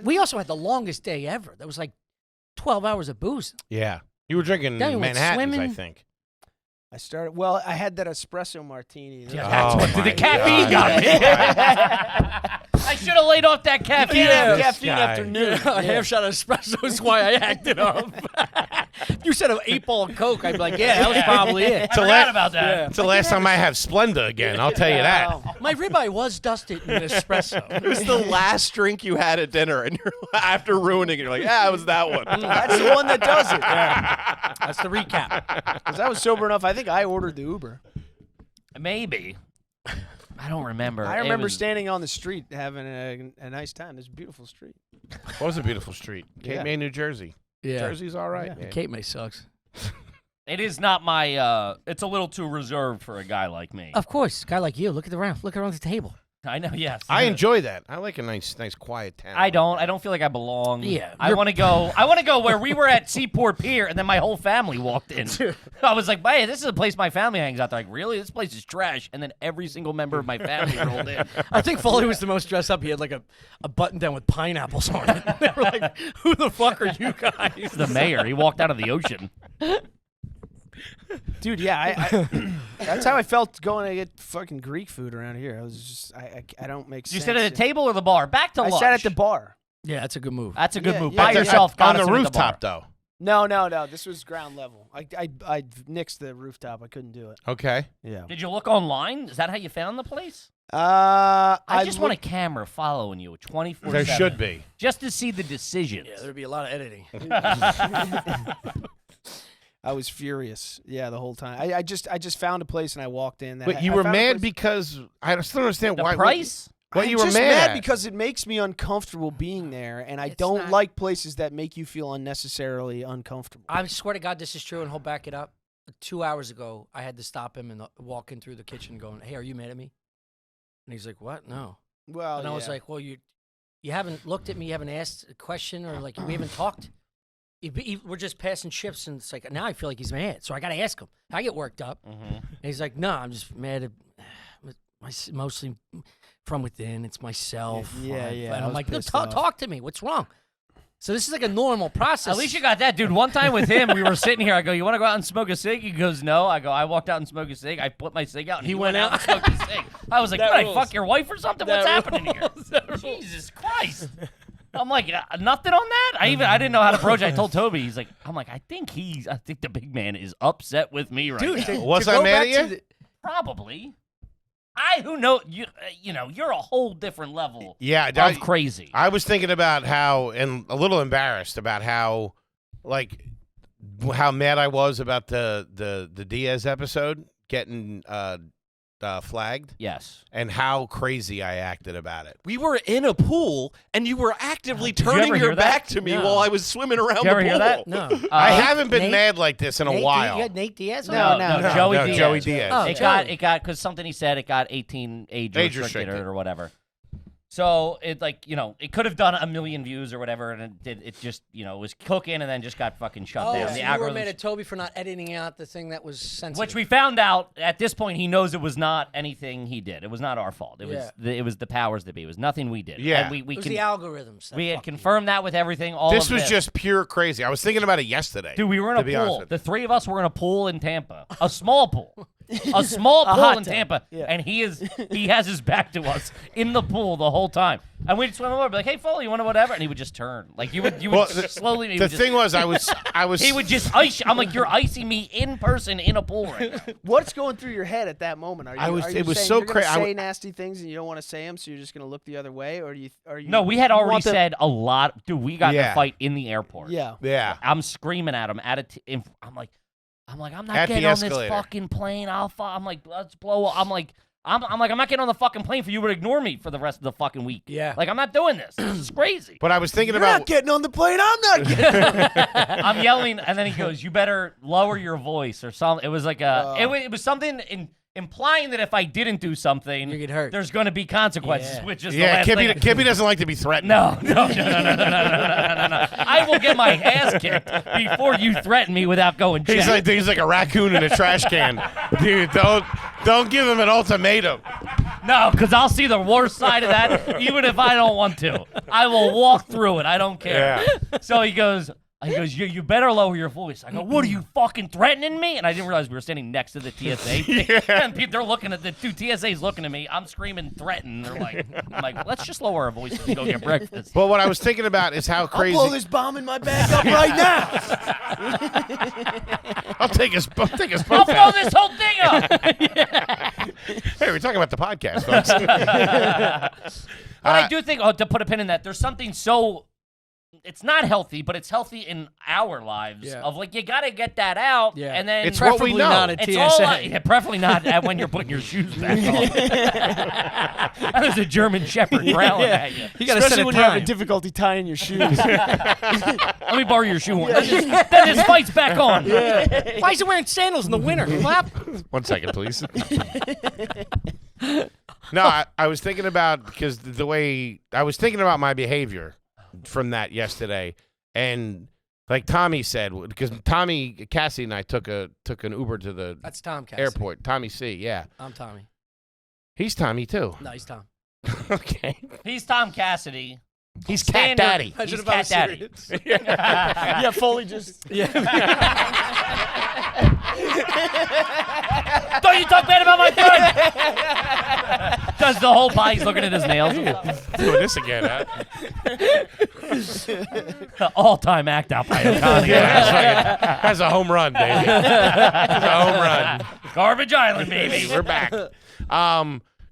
We also had the longest day ever. That was like 12 hours of booze. Yeah. You were drinking Then we went Manhattans, I swimming. think. I started. Well, I had that espresso martini. Yeah, that's Oh what my the caffeine got me. I should have laid off that caffeine. Caffeine guy. after noon. A half shot of espresso is why I acted up. If you said an 8-ball of Coke, I'd be like, yeah, that was probably it. I forgot about that. It's the last time I have Splenda again. I'll tell you that. My ribeye was dusted in espresso. It was the last drink you had at dinner, and you're after ruining it, you're like, it was that one. That's the one that does it. That's the recap. Because I was sober enough, I think I ordered the Uber. Maybe. I don't remember. I It remember was- standing on the street having a nice time. It's a beautiful street. What was a beautiful street? Cape Yeah. May, New Jersey. Yeah. Jersey's all right, man. Cape May sucks. It is not my. It's a little too reserved for a guy like me. Of course, a guy like you. Look around the table. I know. Yes. I enjoy that. I like a nice, quiet town. I don't. I don't feel like I belong. Yeah, I you're- want to go. I want to go where we were at Seaport Pier, and then my whole family walked in. I was like, "Hey, this is a place my family hangs out." They're like, "Really? This place is trash." And then every single member of my family rolled in. I think Foley was the most dressed up. He had like a button down with pineapples on it. They were like, "Who the fuck are you guys?" The mayor. He walked out of the ocean. Dude, yeah, I that's how I felt going to get fucking Greek food around here. I was just, I don't make Did you sense. sit at a table or the bar? Back to I lunch. sat at the bar. Yeah, that's a good move. That's a good Yeah, move. yeah. By Yeah, yourself. got on us the in at rooftop, bar. though. No. This was ground level. I nixed the rooftop. I couldn't do it. Okay. Yeah. Did you look online? Is that how you found the place? I I just want a camera following you 24/7. There should be. Just to see the decisions. Yeah, there'd be a lot of editing. I was furious. Yeah, the whole time. I just found a place and I walked in. But you were mad because I still don't understand The why. price? What I'm you were just mad at. because it makes me uncomfortable being there, and I It's don't not- like places that make you feel unnecessarily uncomfortable. I swear to God, this is true, and he'll back it up. 2 hours ago, I had to stop him and walk in through the kitchen going, "Hey, are you mad at me?" And he's like, "What? No." Well, And I was yeah. like, "Well, you haven't looked at me, you haven't asked a question, or like we haven't talked. We're just passing ships, and it's like now I feel like he's mad, so I got to ask him. I get worked up, and he's like, "No, I'm just mad at mostly from within. It's myself." Yeah, And I I'm was like, "No, pissed off. talk to me. What's wrong?" So this is like a normal process. At least you got that, dude. One time with him, we were sitting here. I go, "You want to go out and smoke a cig?" He goes, "No." I go, "I walked out and smoked a cig. I put my cig out, and he went out and smoked a cig." I was like, That "What? I rules. fuck your wife or something? What's happening here?" Jesus Christ. I'm like, nothing on that. I didn't know how to approach it. I told Toby. He's like, I'm like, I think the big man is upset with me right Dude, now. Was I mad at you? Probably. Who know you? You're a whole different level. Yeah, of crazy. I was thinking about how, and a little embarrassed about how, like, how mad I was about the Diaz episode getting flagged, Yes. and how crazy I acted about it. We were in a pool, and you were actively Did you turning ever your hear that? back to me No. while I was swimming around Did you ever the hear pool. that? No. I haven't been Nate- mad like this in a Nate, while. You had Nate Diaz on? No, No, no. Joey No, Diaz. Joey Diaz. Oh, It got because something he said. It got 18 age restricted restricted. or whatever. So it it could have done 1 million views or whatever, and it just was cooking and then just got fucking shut Oh, down. so The you were algorithm, mad at Toby for not editing out the thing that was sensitive. which we found out at this point, he knows it was not anything he did. It was not our fault. It was the powers that be. It was nothing we did. Yeah. and we it was can, the algorithms. that we had fucked me. confirmed that with everything. All This of was just pure crazy. I was thinking about it yesterday. Dude, we were in to a be honest pool. with The you. three of us were in a pool in Tampa, a small pool, a small A pool hot in tub, Tampa, yeah. and he has his back to us in the pool the whole time. And we'd swim over, be like, "Hey, Foley, you want to whatever?" And he would just turn, like you would Well, slowly. The thing was, I was. he would just ice. I'm like, "You're icing me in person in a pool right now." What's going through your head at that moment? Are you, I was- Are you it was saying so you're gonna cra- I say w- nasty things and you don't want to say them, so you're just gonna look the other way, or are you? No, we had you already want the- said a lot. Dude, we got in Yeah. a fight in the airport. Yeah. Yeah. I'm screaming at him. I'm like, I'm not At the getting on this escalator. fucking plane. I'm like, let's blow up. I'm like, I'm not getting on the fucking plane for you to ignore me for the rest of the fucking week. Yeah. Like, I'm not doing this. This is crazy. But I was thinking You're about. not getting on the plane. I'm not getting. I'm yelling, and then he goes, "You better lower your voice," or something. It was like it was something implying that if I didn't do something, You get hurt. there's going to be consequences. Yeah. Which is the Yeah, last thing. Kippy doesn't like to be threatened. No. I will get my ass kicked before you threaten me without going check. He's like a raccoon in a trash can. Dude, don't give him an ultimatum. No, because I'll see the worst side of that, even if I don't want to. I will walk through it. I don't care. Yeah. So he goes, He goes, you better lower your voice. I go, what are you fucking threatening me? And I didn't realize we were standing next to the TSA. And they're looking at the two TSAs looking at me. I'm screaming, threaten. They're like, I'm like, let's just lower our voices and go get breakfast. But what I was thinking about is how crazy. I'll blow this bomb in my bag up right now. I'll take us both I'll blow out. this whole thing up. Hey, we're talking about the podcast, folks. But I do think, to put a pin in that, there's something so. It's not healthy, but it's healthy in our lives. Yeah. Of like, you got to get that out, and then It's what we Preferably know. not at it's TSA. all preferably not when you're putting your shoes back on. That was a German Shepherd growling at you. You got to set Especially a when you're time. having difficulty tying your shoes. Let me borrow your shoe horn. Then his fight's back on. Why is he wearing sandals in the winter? Clap. 1 second, please. No, I was thinking about because the way I was thinking about my behavior from that yesterday, and like Tommy said, because Cassie and I took an Uber to the That's Tom Cassidy. airport. Tommy C, yeah, I'm Tommy. he's Tommy too. No, he's Tom. Okay, He's Tom Cassidy. he's Cat Daddy. He's Cat Daddy. Yeah, Foley just. Don't you talk bad about my friend. Does the whole pie? He's looking at his nails. Doing this again, huh? All-time act out by O'Connor. That's a home run, baby. That's a home run. Garbage Island, baby. We're back.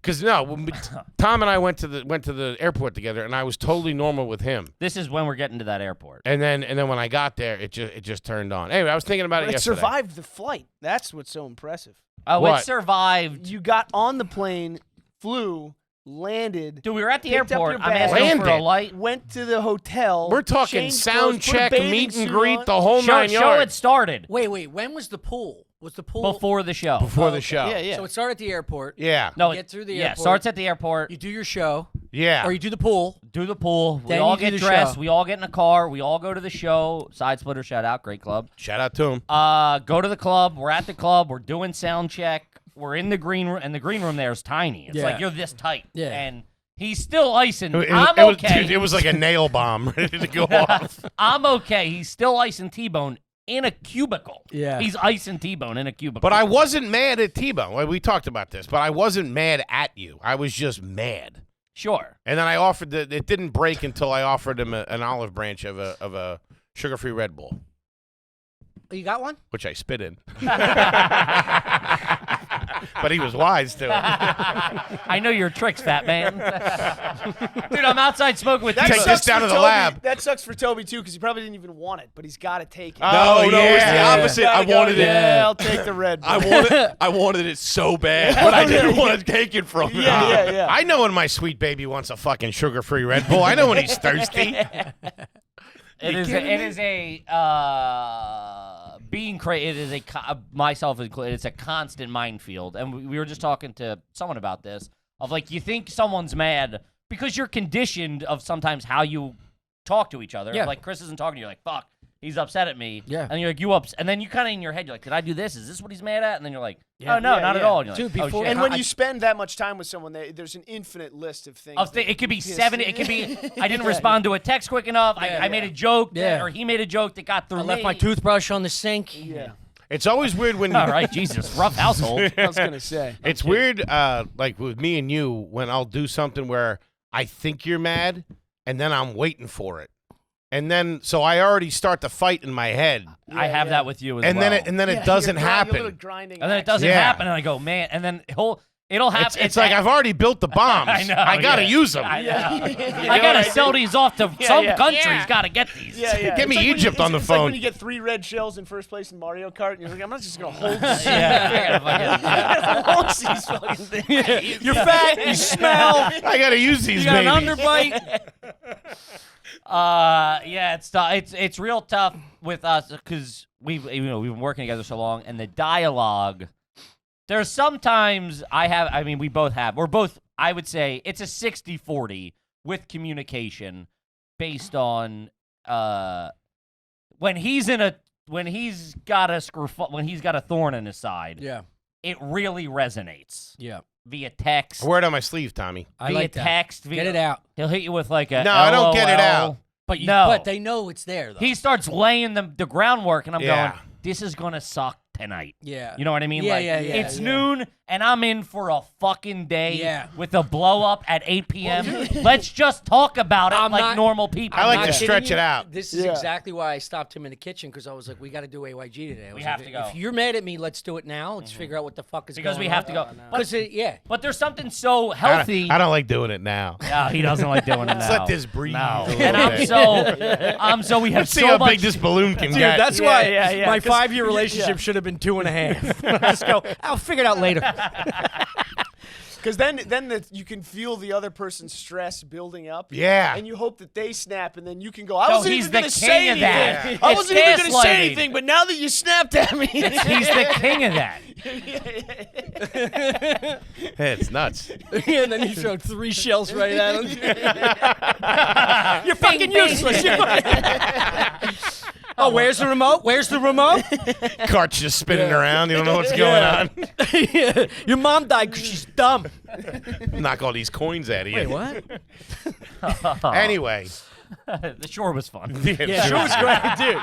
Because Tom and I went to the airport together, and I was totally normal with him. This is when we're getting to that airport. And then when I got there, it just turned on. Anyway, I was thinking about it It yesterday. survived the flight. That's what's so impressive. Oh, What? it survived. You got on the plane, flew, landed, Dude, we were at the picked up airport. your I'm bag. asking for a Landed. light. went to the hotel. We're talking changed sound clothes, put a check, bathing meet and suit greet, on. the whole nine Show yards. had started Wait. When was the pool? Was the pool before the show. Before the show. Yeah, yeah. So it started at the airport. Yeah. No, Get through the yeah, airport. starts at the airport. You do your show, Yeah. or you do the pool. Do the pool. We Then all you do get the dressed. show. We all get in a car. We all go to the show. Side Splitter, shout out, great club. Shout out to him. Go to the club. We're at the club. We're doing sound check. We're in the green room, and the green room there is tiny. It's Yeah. like you're this tight. Yeah. And he's still icing. It I'm was, okay. dude, it was like a nail bomb ready to go off. I'm okay. He's still icing T-Bone in a cubicle. Yeah. He's icing T-Bone in a cubicle. But I wasn't mad at T-Bone. Well, we talked about this, but I wasn't mad at you. I was just mad. Sure. And then I offered it didn't break until I offered him an olive branch of a sugar-free Red Bull, Oh, you got one? which I spit in. But he was wise to it. I know your tricks, fat man. Dude, I'm outside smoking with Take T-Bone. this down to the lab. That sucks for Toby too, because he probably didn't even want it, but he's got to take it. Oh, No, it was the yeah. opposite. I wanted it. Yeah, I'll take the Red Bull. I wanted it so bad, but I didn't want to take it from him. Yeah. I know when my sweet baby wants a fucking sugar-free Red Bull. I know when he's thirsty. It is being crazy. It is myself included. It's a constant minefield, and we were just talking to someone about this. Of like, you think someone's mad because you're conditioned of sometimes how you talk to each other. Yeah. Like Chris isn't talking to you. Like, fuck, he's upset at me. Yeah. And you're like, and then you kind of in your head, you're like, did I do this? Is this what he's mad at? And then you're like, Yeah. oh no, Yeah, not at yeah. all. And you're Dude, like, before- oh, shit. And when you spend that much time with someone, there's an infinite list of things. It could be pissed 70. you- It could be I didn't respond to a text quick enough. I made a joke, Yeah. or he made a joke that got through I left me. my toothbrush on the sink. Yeah, It's always weird when All right, Jesus, rough household. I was gonna say. It's weird, like with me and you, when I'll do something where I think you're mad, and then I'm waiting for it, and then so I already start the fight in my head, I have that with you as and well. then it doesn't happen. And then it doesn't Yeah. happen, and I go, man. And then it'll happen. It's like I've already built the bombs. I know. I gotta yeah. use them. I know. I gotta sell these off to some countries. Got to get these. Yeah. Get me It's like when Egypt on the it's like phone. when you get 3 red shells in first place in Mario Kart, and you're like, I'm not just gonna hold this. Yeah, I gotta fucking- Hold these fucking things. You're fat. You smell. I gotta use these You got an babies. underbite? Yeah, it's real tough with us because we've been working together so long, and the dialogue. There's sometimes we both have. We're both. I would say it's a 60-40 with communication, based on when he's got a thorn in his side. Yeah. It really resonates Yeah. via text. Wear it on my sleeve, Tommy. I via like that. text. Get it out. He'll hit you with like a No, I don't get it LOL. out. But No. but they know it's there though. He starts laying the groundwork, and I'm Yeah. going, this is going to suck tonight. Yeah. You know what I mean? Yeah, like, yeah. It's noon, and I'm in for a fucking day Yeah. with a blow up at 8 p.m. Let's just talk about it I'm like not- normal people. I like Not to kidding stretch you. it out. This is Yeah. exactly why I stopped him in the kitchen because I was like, we got to do AYG today. I was We like, have to go. If you're mad at me, let's do it now. Let's figure out what the fuck is because going we have on. to go. Because yeah. But there's something so I healthy. don't like doing it now. No, he doesn't like doing it now. Let's let this breathe. No. a little And I'm bit. so we have Let's see so how much. big this balloon can Dude, get. that's Yeah, why yeah, yeah, my 'cause- 5-year relationship should have been 2.5. Just go, I'll figure it out later. Because then you can feel the other person's stress building up. Yeah. And you hope that they snap, and then you can go, I No, wasn't he's even the going to king say of that. anything. I It's wasn't even going to say gaslighting. anything, but now that you snapped at me. He's the king of that. Hey, it's nuts. Yeah, and then you throw 3 shells right at him. You're fucking useless. Oh, where's the remote? Where's the remote? Cart's just spinning around. You don't know what's going on. Your mom died because she's dumb. Knock all these coins out of you. What? Anyway. The shore was fun. Yeah, sure was great, dude.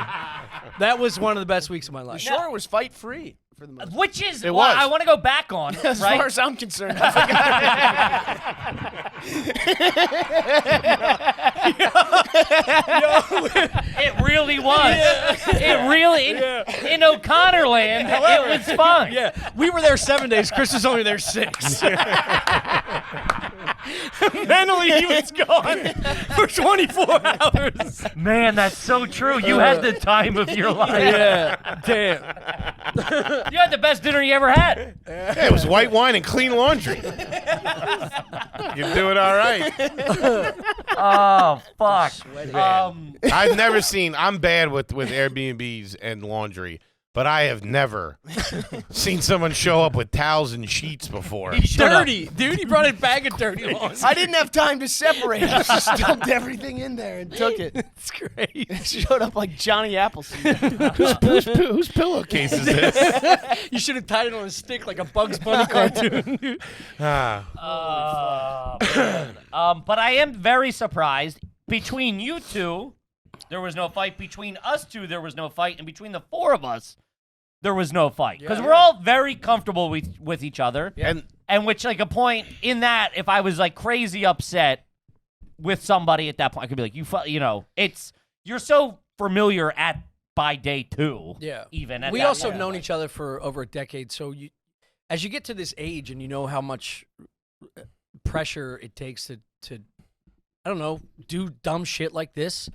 That was one of the best weeks of my life. Sure, was fight free for the most part. Which is It what was. I want to go back on, As right? far as I'm concerned. It really was. It really in O'Connor land. It was fun. Yeah, we were there 7 days. Chris was only there 6. Mentally, he was gone for 24 hours. Man, that's so true. You had the time of your life. Yeah, damn. You had the best dinner you ever had. Hey, it was white wine and clean laundry. You're doing all right. Oh fuck. I've never seen. I'm bad with Airbnbs and laundry, but I have never seen someone show up with towels and sheets before. Dirty, dude. He brought a bag of dirty laundry. I didn't have time to separate. I just dumped everything in there and took it. It's great. It showed up like Johnny Appleseed. Whose pillowcase is this? You should have tied it on a stick like a Bugs Bunny cartoon. Ah. But I am very surprised. Between you two, there was no fight. Between us two, there was no fight. And between the 4 of us, there was no fight. Because we're all very comfortable with each other. And which, like, a point in that, if I was, like, crazy upset with somebody at that point, I could be like, you're so familiar by day 2. Yeah. Even at We that also point. known each other for over a decade, so as you get to this age and you know how much pressure it takes to I don't know, do dumb shit like this,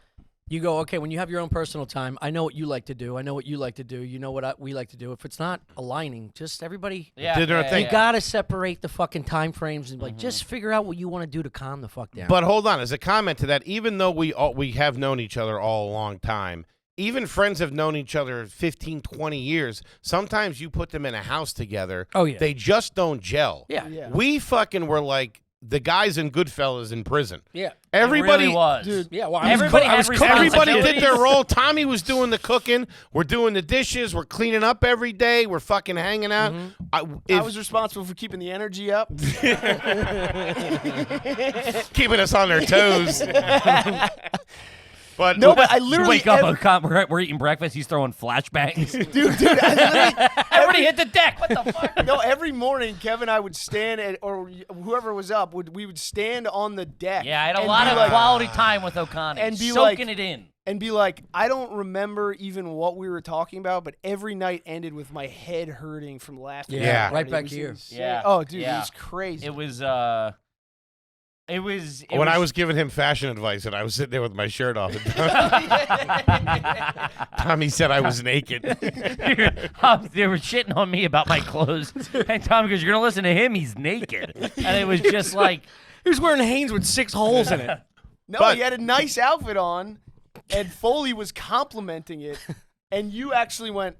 you go, okay, when you have your own personal time, I know what you like to do, I know what you like to do, you know what we like to do. If it's not aligning, just everybody, Did their thing. you gotta separate the fucking time frames and like just figure out what you want to do to calm the fuck down. But hold on, as a comment to that, even though we have known each other all a long time, even friends have known each other 15, 20 years. Sometimes you put them in a house together. Oh, yeah. They just don't gel. Yeah. We fucking were like the guys in Goodfellas in prison. Yeah. Everybody It really was. Dude, Yeah, well, Everybody I had was cooking. Everybody did responsibilities. their role. Tommy was doing the cooking. We're doing the dishes. We're cleaning up every day. We're fucking hanging out. I was responsible for keeping the energy up. keeping us on their toes. But No, but I You literally wake up, we're eating breakfast, he's throwing flashbangs. dude, I literally Everybody hit the deck. What the fuck? no, every morning Kevin and I would stand or whoever was up we would stand on the deck. Yeah, I had a and lot be of like- quality time with O'Connor. and be soaking like- it in. and be like, I don't remember even what we were talking about, but every night ended with my head hurting from laughing. Yeah. Right It back was here. insane. Yeah. Oh, dude, Yeah. it was crazy. It was when I was giving him fashion advice and I was sitting there with my shirt off, and Tommy said I was naked. they were shitting on me about my clothes. And Tommy goes, you're going to listen to him? He's naked. And it was just like, He was wearing Hanes with 6 holes in it. No, But- he had a nice outfit on, and Foley was complimenting it, and you actually went,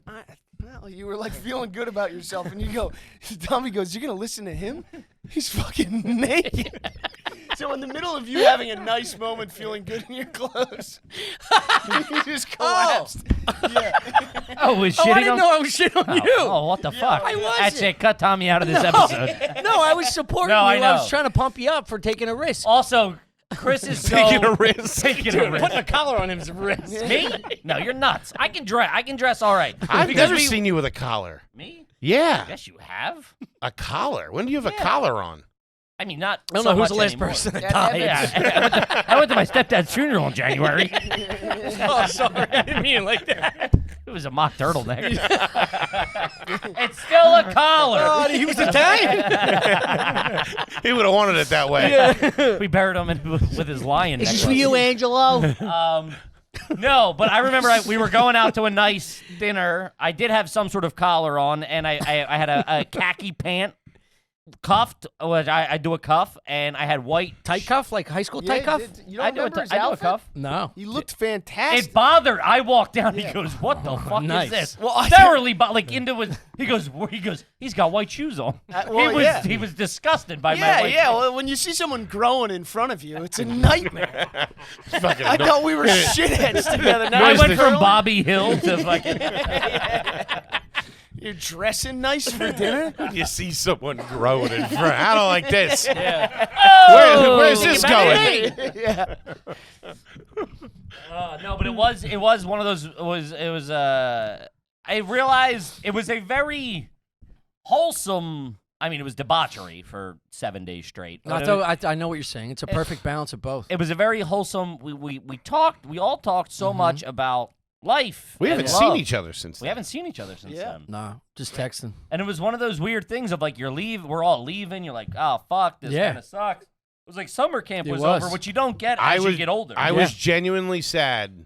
well, you were like feeling good about yourself, and you go, Tommy goes, you're going to listen to him? He's fucking naked. So in the middle of you having a nice moment, feeling good in your clothes, you just collapsed. Yeah. was Oh, shitting I didn't on know I was shitting on you. Oh, what the fuck? I wasn't. That's it. Cut Tommy out of this episode. No, I was supporting No, you. I I know. was trying to pump you up for taking a risk. Also, Chris is Taking so a risk. Taking a risk. Putting a collar on him is a risk. Me? No, you're nuts. I can dress all right. I've Because never seen you with a collar. Me? Yeah, Yes, you have. a collar. When do you have a collar on? I mean, not. I don't so know who's much the last anymore. person that Yeah, died. Yeah, I went to my stepdad's funeral in January. Oh, sorry. I didn't mean it like that. It was a mock turtleneck. It's still a collar. Oh, he was Italian. He would have wanted it that way. We buried him with his lion. Is this necklace. for you, Angelo? No, but I remember we were going out to a nice dinner. I did have some sort of collar on, and I had a khaki pant cuffed. I do a cuff, and I had white Tight cuff, like high school tight cuff? You don't I do remember his I do a outfit? cuff. No. He looked fantastic. It bothered. I walked down. He goes, "What the fuck nice. is this?" Well, I- Thoroughly, like into his. He goes. He's got white shoes on. well, He was disgusted by my Yeah, white yeah. shoes. Well, when you see someone growing in front of you, it's a nightmare. Fucking I thought we were shitheads together. Now I you're went from curly. Bobby Hill to fucking. You're dressing nice for dinner. You see someone growing in front. I don't like this. Oh, Where's this going? Yeah. No, but it was one of those. It was. I realized it was a very wholesome. I mean, it was debauchery for 7 days straight. I know what you're saying. It's a perfect balance of both. It was a very wholesome. We talked. We all talked so much about life. We and haven't love. seen each other since We then. haven't seen each other since Yeah. then. No, just texting. And it was one of those weird things of like we're all leaving. You're like, oh fuck, this Yeah. kind of sucks. It was like summer camp It was was. over, which you don't get as you get older. I was genuinely sad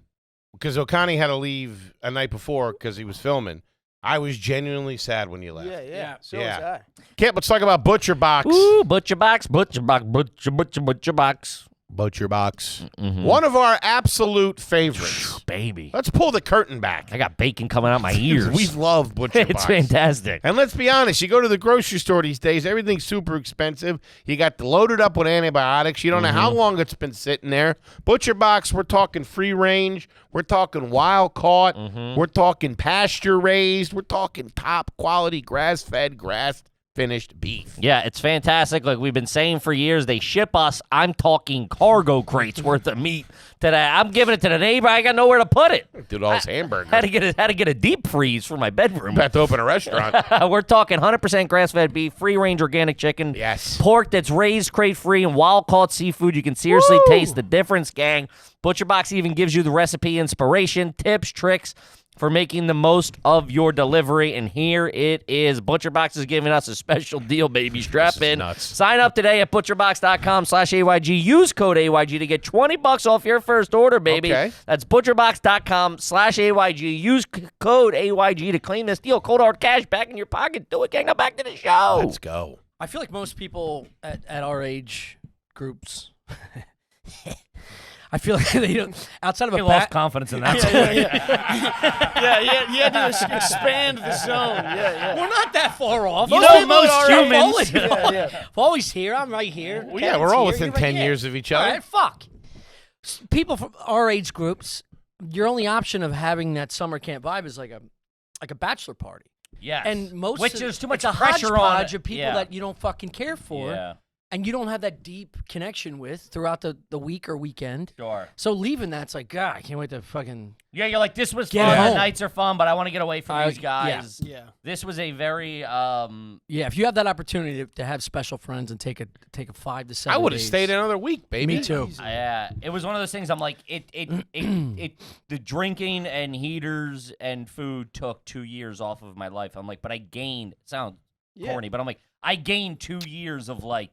because O'Connie had to leave a night before because he was filming. I was genuinely sad when you left. Yeah. So Yeah. was I. Kip, let's talk about Butcher Box. Ooh, butcher box, butcher box, butcher box. Butcher Box. Mm-hmm. One of our absolute favorites. Baby. Let's pull the curtain back. I got bacon coming out my ears. We love Butcher It's Box. fantastic. And let's be honest, you go to the grocery store these days, everything's super expensive. You got loaded up with antibiotics. You don't know how long it's been sitting there. Butcher Box, we're talking free range. We're talking wild caught. We're talking pasture raised. We're talking top quality grass-fed, grass-finished beef. Yeah, it's fantastic. Like we've been saying for years, they ship us, I'm talking cargo crates worth of meat today. I'm giving it to the neighbor. I got nowhere to put it. Dude, all his hamburgers. Had to get a deep freeze for my bedroom. About to open a restaurant. We're talking 100% grass-fed beef, free-range organic chicken, Yes. pork that's raised crate-free, and wild-caught seafood. You can seriously taste the difference, gang. ButcherBox even gives you the recipe inspiration, tips, tricks for making the most of your delivery, and here it is. ButcherBox is giving us a special deal, baby. Strap in. nuts. Sign up today at butcherbox.com/AYG. Use code AYG to get $20 off your first order, baby. Okay. That's butcherbox.com/AYG. Use code AYG to claim this deal. Cold hard cash back in your pocket. Do it, gang. Now back to the show. Let's go. I feel like most people at our age groups, I feel like they don't, outside of I a lost bat, confidence in that. You had to expand the zone. Yeah. we're not that far off. You Most know, people most are humans- Foley. Foley's here. I'm right here. Well, yeah, Kevin's we're all here, within you're right 10 here. years of each All other. right, fuck. People from our age groups, your only option of having that summer camp vibe is like a bachelor party. Yes. And most Which of, there's too much it's a pressure on hodgepodge of people yeah. that you don't fucking care for, Yeah. and you don't have that deep connection with throughout the week or weekend. Sure. So leaving that's like, God, I can't wait to fucking. Yeah, you're like, this was Get fun. The home. nights are fun, but I want to get away from these yeah. guys. Yeah. This was a very Yeah, if you have that opportunity to have special friends and take a 5 to 7 I would have days. stayed another week, baby. Me too. it was one of those things. I'm like, the drinking and heaters and food took 2 years off of my life. I'm like, but I gained. It sounds corny, but I'm like, I gained 2 years of like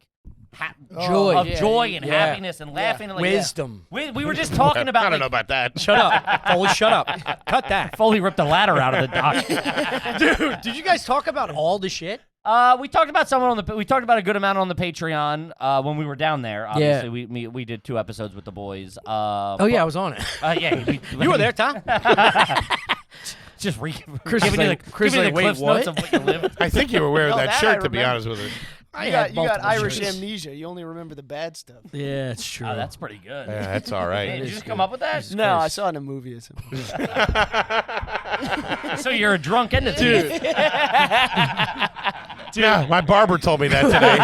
Joy. and happiness and laughing and like Wisdom. We were just talking about. I don't like, know about that. Shut up. Foley, shut up. Cut that. Foley ripped the ladder out of the dock. Dude, did you guys talk about all the shit? We talked about we talked about a good amount on the Patreon when we were down there. Obviously, we did 2 episodes with the boys. Oh, yeah, I was on it. Yeah, You were there, Tom? Just Chris giving is you like- the, Chris giving is you the like, Cliff's wait, notes of what you lived. I think you were wearing No, that that I shirt, to be remember. honest with you. You got multiple Irish shirts. amnesia. You only remember the bad stuff. Yeah, it's true. Oh, that's pretty good. Yeah, that's all right. Did you just come up with that? No, I saw it in a movie. Or something. So you're a drunk and a thief. Yeah, my barber told me that today.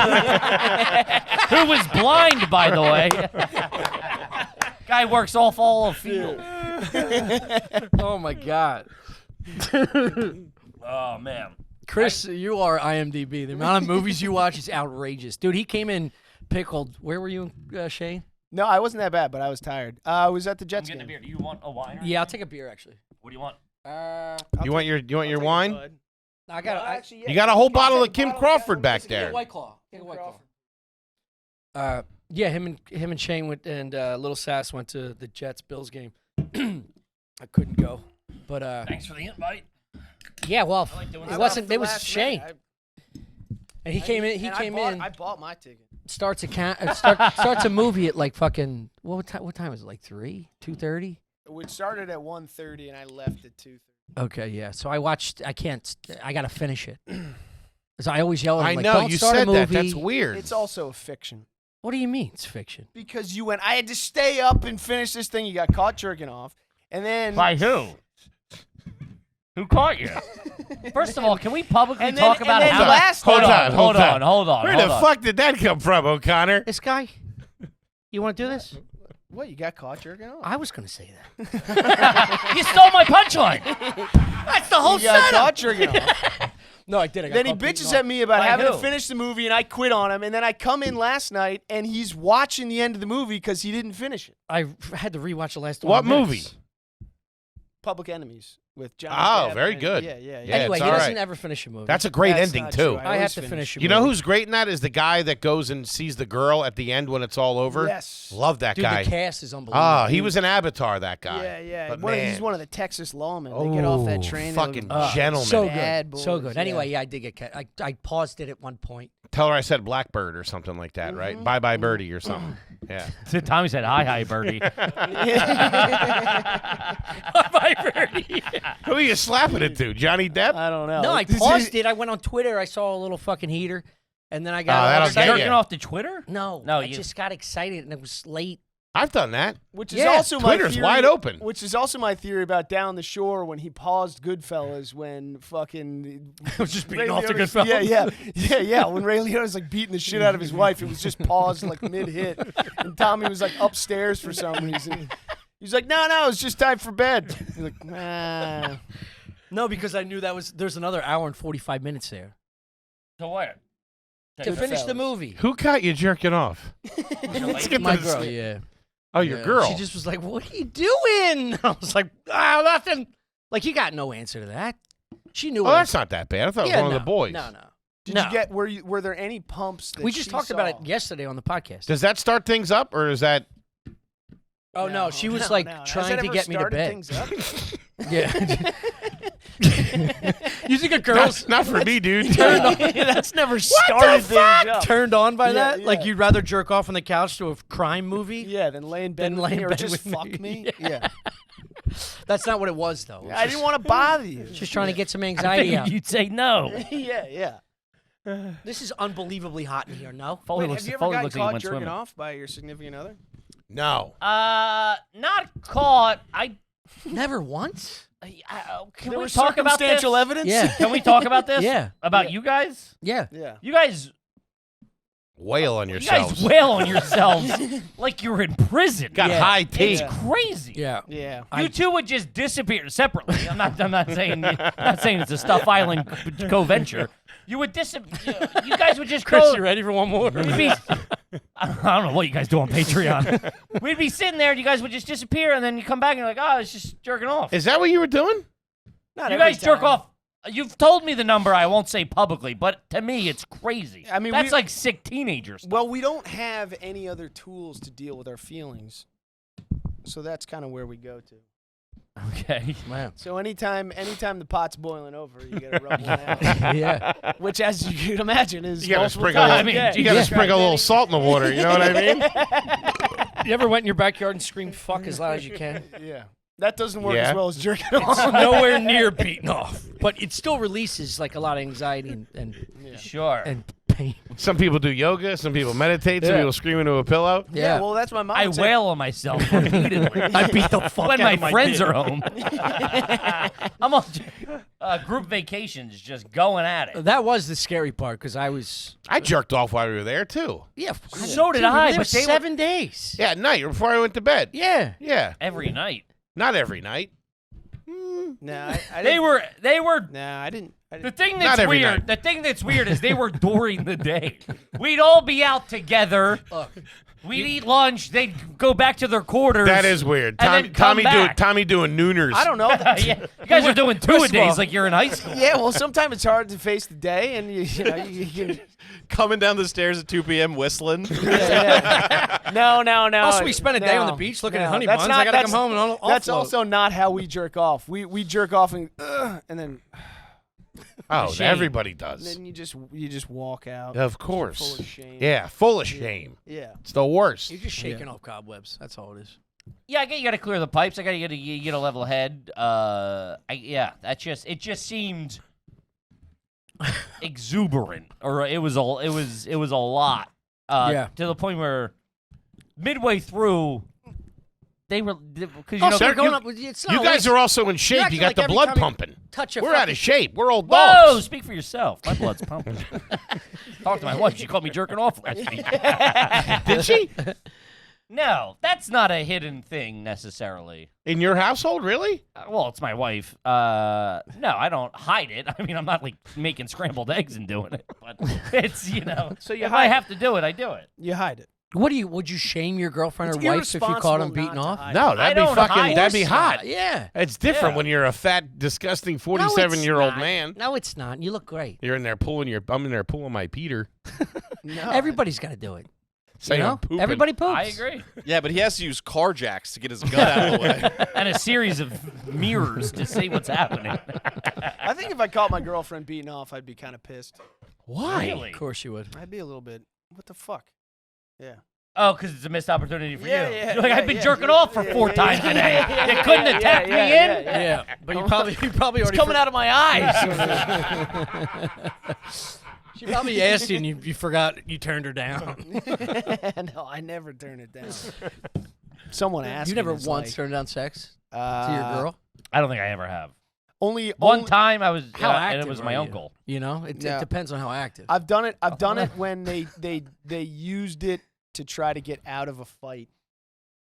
Who was blind, by the way. Guy works off all of field. Oh my God. Oh man. Chris, you are IMDb. The amount of movies you watch is outrageous. Dude, he came in pickled. Where were you, Shane? No, I wasn't that bad, but I was tired. I was at the I'm Jets getting a game. beer. Do you want a wine? Yeah, I'll take a beer, actually. What do you want? You want your wine? I got actually, yeah. You got a whole I'll bottle take of Kim a bottle of Crawford Kevin. back Get a there. White Claw. Get a White Claw. Yeah, him and Shane went, and Little Sass went to the Jets-Bills game. I couldn't go, but Thanks for the invite. yeah, well, like doing it that. wasn't. It was Shane, and he came in. He came in. I bought my ticket. Starts a movie at like fucking what time is it? Like 2:30. It started at 1:30 and I left at 2:30. Okay, yeah. So I watched. I gotta finish it. So I always yell at him, I like, know don't you start said a that. movie. That's weird. It's also a fiction. What do you mean it's fiction? Because you went, I had to stay up and finish this thing. You got caught jerking off. And then. By who? Who caught you? First of all, can we publicly And talk then- about and then how? last Hold time- on, hold on. Where the fuck did that come from, O'Connor? This guy. You want to do this? What, you got caught jerking off? I was gonna say that. You stole my punchline. That's the whole You got caught jerking off. No, I didn't. Then he bitches at me about By having to who? finish the movie, and I quit on him. And then I come in last night, and he's watching the end of the movie because he didn't finish it. I had to rewatch the last. What 20 minutes. movie? Public Enemies with John. Oh, Depp very and- good. Yeah. Yeah, Anyway, it's he all doesn't right. ever finish a movie. That's a great That's ending not too. true. I have always to finish a You know movie. who's great in that is the guy that goes and sees the girl at the end when it's all over. Yes. Love that Dude, guy. the cast is unbelievable. Ah, he was an Avatar. That guy. Yeah. But He's man. one of the Texas lawmen. They get off that train. and Fucking they're gentleman. So Bad good, so boys, good. Anyway, yeah, I did get. I paused it at one point. Tell her I said Blackbird or something like that, right? Bye bye birdie or something. Yeah. Tommy said, hi, birdie. Bye, birdie. Who are you slapping it to? Johnny Depp? I don't know. No, I This is- paused it. I went on Twitter. I saw a little fucking heater, and then I got. that'll excited. get Jerking ya. off to Twitter? No, No, I you- just got excited, and it was late. I've done that. Which is Yeah, also my Twitter's theory, wide open. Which is also my theory about Down the Shore when he paused Goodfellas when fucking was just beating Ray off the Liotta's- Goodfellas. Yeah. When Ray Liotta's like beating the shit out of his wife, it was just paused like mid hit, and Tommy was like upstairs for some reason. He's like, no, it's just time for bed. He's like, nah. No, because I knew there's another hour and 45 minutes there To what? to finish the Goodfellas. movie. Who caught you jerking off? Let's get My to this- girl, yeah. Oh, your Yeah. girl. She just was like, "What are you doing?" I was like, nothing." Like, you got no answer to that. She knew. Oh, that's not that bad. I thought it was one of the boys. No. Did No. you get? Were there any pumps? That We just she talked about saw? it yesterday on the podcast. Does that start things up, or is that? Oh no, she was no. like Has trying that to ever get me to started bed. things up? Yeah. You think a girl's Not for me, dude. That's never started things up. turned on by Yeah, that? Like, yeah. you'd rather jerk off on the couch to a crime movie? Yeah, then lay in bed Then with lay in me or bed just with fuck me. me. Yeah. That's not what it was, though. It was I didn't want to bother you. just trying to get some I anxiety figured out. you'd say no. Yeah. This is unbelievably hot in here. No, Foley Wait, looks, have you ever Foley gotten looks like he caught went jerking swimming. off by your significant other? No. Not caught. never once. Can There we was talk about this? circumstantial evidence? Yeah. Can we talk about this? Yeah. About Yeah. you guys? Yeah. Yeah. You guys Wail on You yourselves. guys wail on yourselves like you're in prison. Got Yeah. high tea. It's crazy. Yeah. Yeah. You two would just disappear separately. I'm not saying it's a Stuff Island co-venture. You would disappear. You guys would just Chris, go. you ready for one more? We'd be, I don't know what you guys do on Patreon. We'd be sitting there, and you guys would just disappear, and then you come back, and you're like, oh, it's just jerking off. Is that what you were doing? Not You every guys jerk time. off. You've told me the number. I won't say publicly, but to me, it's crazy. I mean, that's we- like sick teenager stuff. Well, we don't have any other tools to deal with our feelings, so that's kind of where we go to. Okay. Wow. So anytime the pot's boiling over, you gotta rub one out. Yeah. Which, as you can imagine, is You gotta multiple sprinkle. times I a mean, day. You got to Yeah. sprinkle a little salt in the water. You know what I mean? You ever went in your backyard and screamed "fuck" as loud as you can? Yeah, that doesn't work Yeah. as well as jerking It's off. nowhere near beating off, but it still releases like a lot of anxiety and Sure. and Same. Some people do yoga. Some people meditate. Some people scream into a pillow. Yeah, well, that's my mom. I would say. wail on myself repeatedly. I beat the fuck when out my of my friends dick. are home. I'm on group vacations, just going at it. That was the scary part because I jerked off while we were there too. yeah. So did Dude, we were I, there but they were 7 days. Yeah, at night before I went to bed. Yeah. Yeah, every night. not every night. No, I They didn't. were. No, I didn't. The thing Not that's every weird. night. The thing that's weird is they were during the day. We'd all be out together. We'd eat lunch. They'd go back to their quarters. That is weird. And then come back. Tommy doing nooners. I don't know. Yeah, you guys are doing First of two-a-days all- like you're in high school. Yeah, well, sometimes it's hard to face the day, and you Coming down the stairs at 2 p.m. whistling. No. Also, we spent a day on the no, beach looking at no. honey That's buns. not- I gotta that's- come home and all. That's also not how we jerk off. We jerk off and then Oh, Shame. everybody does. you just walk out. Of course. Full of shame. Yeah, full of shame. Yeah. It's the worst. You're just shaking off cobwebs. That's all it is. Yeah, I get you got to clear the pipes. You get a level head. It just seemed exuberant, or it was a lot. Yeah. To the point where midway through, they were because Oh, sir, They're going you- up. It's You not guys are also in shape. acting You got like the every blood time you pumping. touch a We're out fucking- of shape. We're old Whoa! dogs. Speak for yourself. My blood's pumping. Talk to my wife. She called me jerking off last week. Did she? No, that's not a hidden thing necessarily. In your household, really? Well, it's my wife. No, I don't hide it. I mean, I'm not like making scrambled eggs and doing it, but it's So you if I hide- have to do it, I do it. You hide it. Would you shame your girlfriend It's or wife if you caught them irresponsible beating not to off? hide No, it. that'd I be don't fucking. hide. That'd be hot. Yeah. It's different Yeah. when you're a fat, disgusting No, it's 47-year-old not. man. No, it's not. You look great. You're in there pulling your. I'm in there pulling my Peter. No. Everybody's got to do it. Saying You I'm know? pooping. Everybody poops. I agree. Yeah, but he has to use car jacks to get his gut out of the way. And a series of mirrors to see what's happening. I think if I caught my girlfriend beating off, I'd be kind of pissed. Why? Really? Of course you would. I'd be a little bit. What the fuck? Yeah. Oh, because it's a missed opportunity for Yeah, you. yeah, You're like, yeah, I've been yeah, jerking yeah, off for yeah, 4 yeah, times yeah, today. yeah, You couldn't yeah, attack yeah, me yeah, in? Yeah, but you probably It's already coming out of my eyes. She probably asked you and you forgot you turned her down. No, I never turn it down. Someone asked You me. never this, once like, turned down sex to your girl. I don't think I ever have. Only One only- time I was, How and active it was are my you? uncle. You know, it Yeah. depends on how active. I've done it. I've done it when they used it to try to get out of a fight.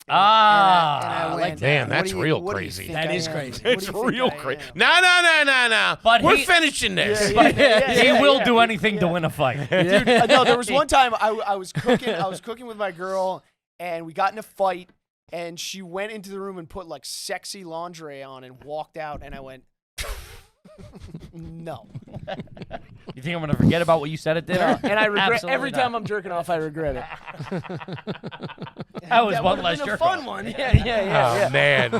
And I like went, that. Damn, "What that's do you- real what do you crazy. think That I is am? crazy. What It's do you think real I crazy. am?" No. But We're he- finishing this. He will do anything to win a fight. Dude, no, there was one time I was cooking. I was cooking with my girl, and we got in a fight. And she went into the room and put like sexy lingerie on and walked out. And I went, no. You think I'm going to forget about what you said at dinner? And I regret Absolutely every not. time I'm jerking off. I regret it. That was one would've less been a jerk fun off. one. Yeah. Oh man.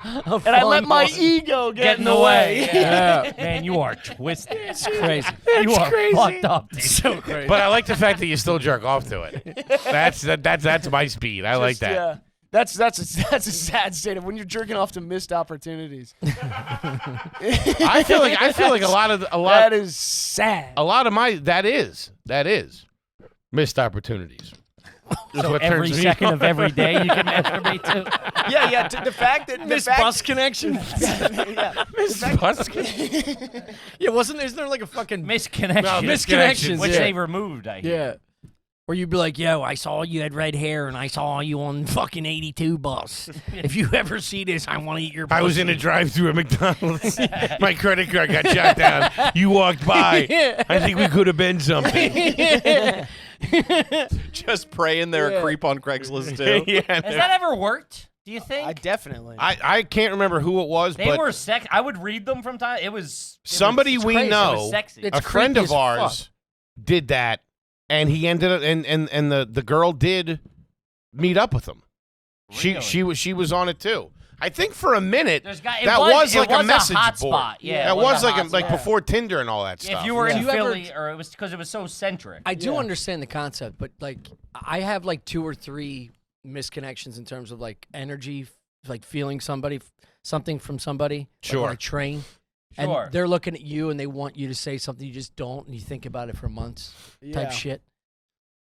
And I let my ego get in the way. Yeah. Man, you are twisted. It's crazy. You are crazy. fucked up, dude. So crazy. But I like the fact that you still jerk off to it. That's my speed. I like that. Yeah. That's a sad state of when you're jerking off to missed opportunities. I feel like That is sad. a lot of my that is missed opportunities. Is So what every turns me second on. of every day you can masturbate to. Yeah. The fact that Miss Bus Connection. Yeah, isn't there like a fucking Misconnection. No, misconnections, Which yeah. they removed, I hear. yeah? Where you'd be like, yo, I saw you had red hair and I saw you on fucking 82 bus. If you ever see this, I want to eat your pussy. I was in a drive-through at McDonald's. My credit card got shot down. You walked by. I think we could have been something. Just praying they're a creep on Craigslist too. Yeah, Has that ever worked? Do you think? I definitely. I can't remember who it was, They but were sex. I would read them from time. It was somebody we crazy. It know, It was sexy. It's a friend creepy of as ours, did that, and he ended up, and the girl did meet up with him. Really? She was on it too. I think for a minute There's got- it that was- like it a was a message hot board. spot. Yeah, it was like hot like spot. before Tinder and all that stuff. If you were in You ever- Philly, or it was because it was so centric. I do understand the concept, but like I have like 2 or 3 misconnections in terms of like energy, like feeling something from somebody. Like Sure. when I train. Sure. And they're looking at you and they want you to say something you just don't, and you think about it for months type shit.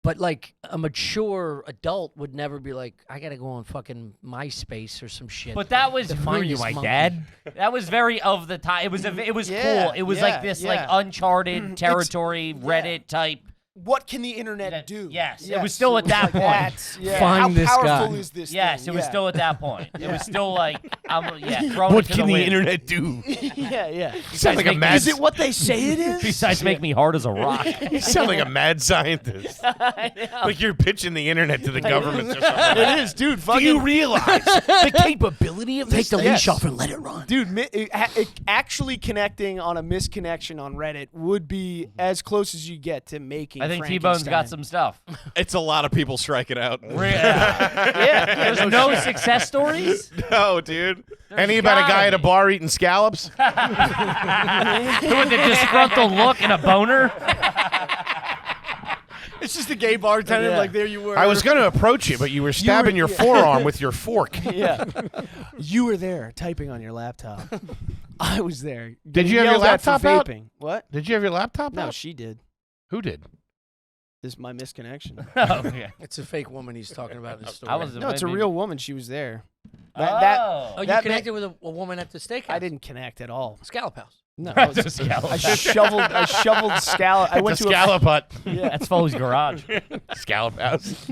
But like a mature adult would never be like, I gotta go on fucking MySpace or some shit. But that was to for find you, this my monkey. dad. That was very of the time. It was Yeah, cool. It was like this like uncharted territory, Reddit type. What can the internet do? Yes, it was still at that point. Find How this powerful guy. is this Yes, thing? it was still at that point. It was still like, thrown What into can the the wind. internet do? yeah. You sound like a make- mad. Is it what they say it is? Besides, make me hard as a rock. You sound like a mad scientist. Like you're pitching the internet to the government or something. It is, dude. Do Fucking, you realize the capability of Take this? the thing? leash off and let it run. dude, actually connecting on a misconnection on Reddit would be as close as you get to making. I think T-Bone's got some stuff. It's a lot of people striking out. There's no success stories. No, dude. Any about a gotta guy at a be. bar eating scallops? With a disgruntled look and a boner. It's just a gay bartender. Like there you were. I was going to approach you, but you were stabbing your forearm with your fork. Yeah. You were there typing on your laptop. I was there. Did you have your Yelled at for laptop out? vaping. What? Did you have your laptop No, out? she did. Who did? This is my misconnection. Oh, yeah. It's a fake woman he's talking about in the story. I was No, it's a maybe- real woman. She was there. Oh, you that connected with a woman at the steakhouse? I didn't connect at all. Scallop house. No, That's a scallop. I shoveled scallop. I went It's a to scallop hut. That's Foley's garage. Scallop house.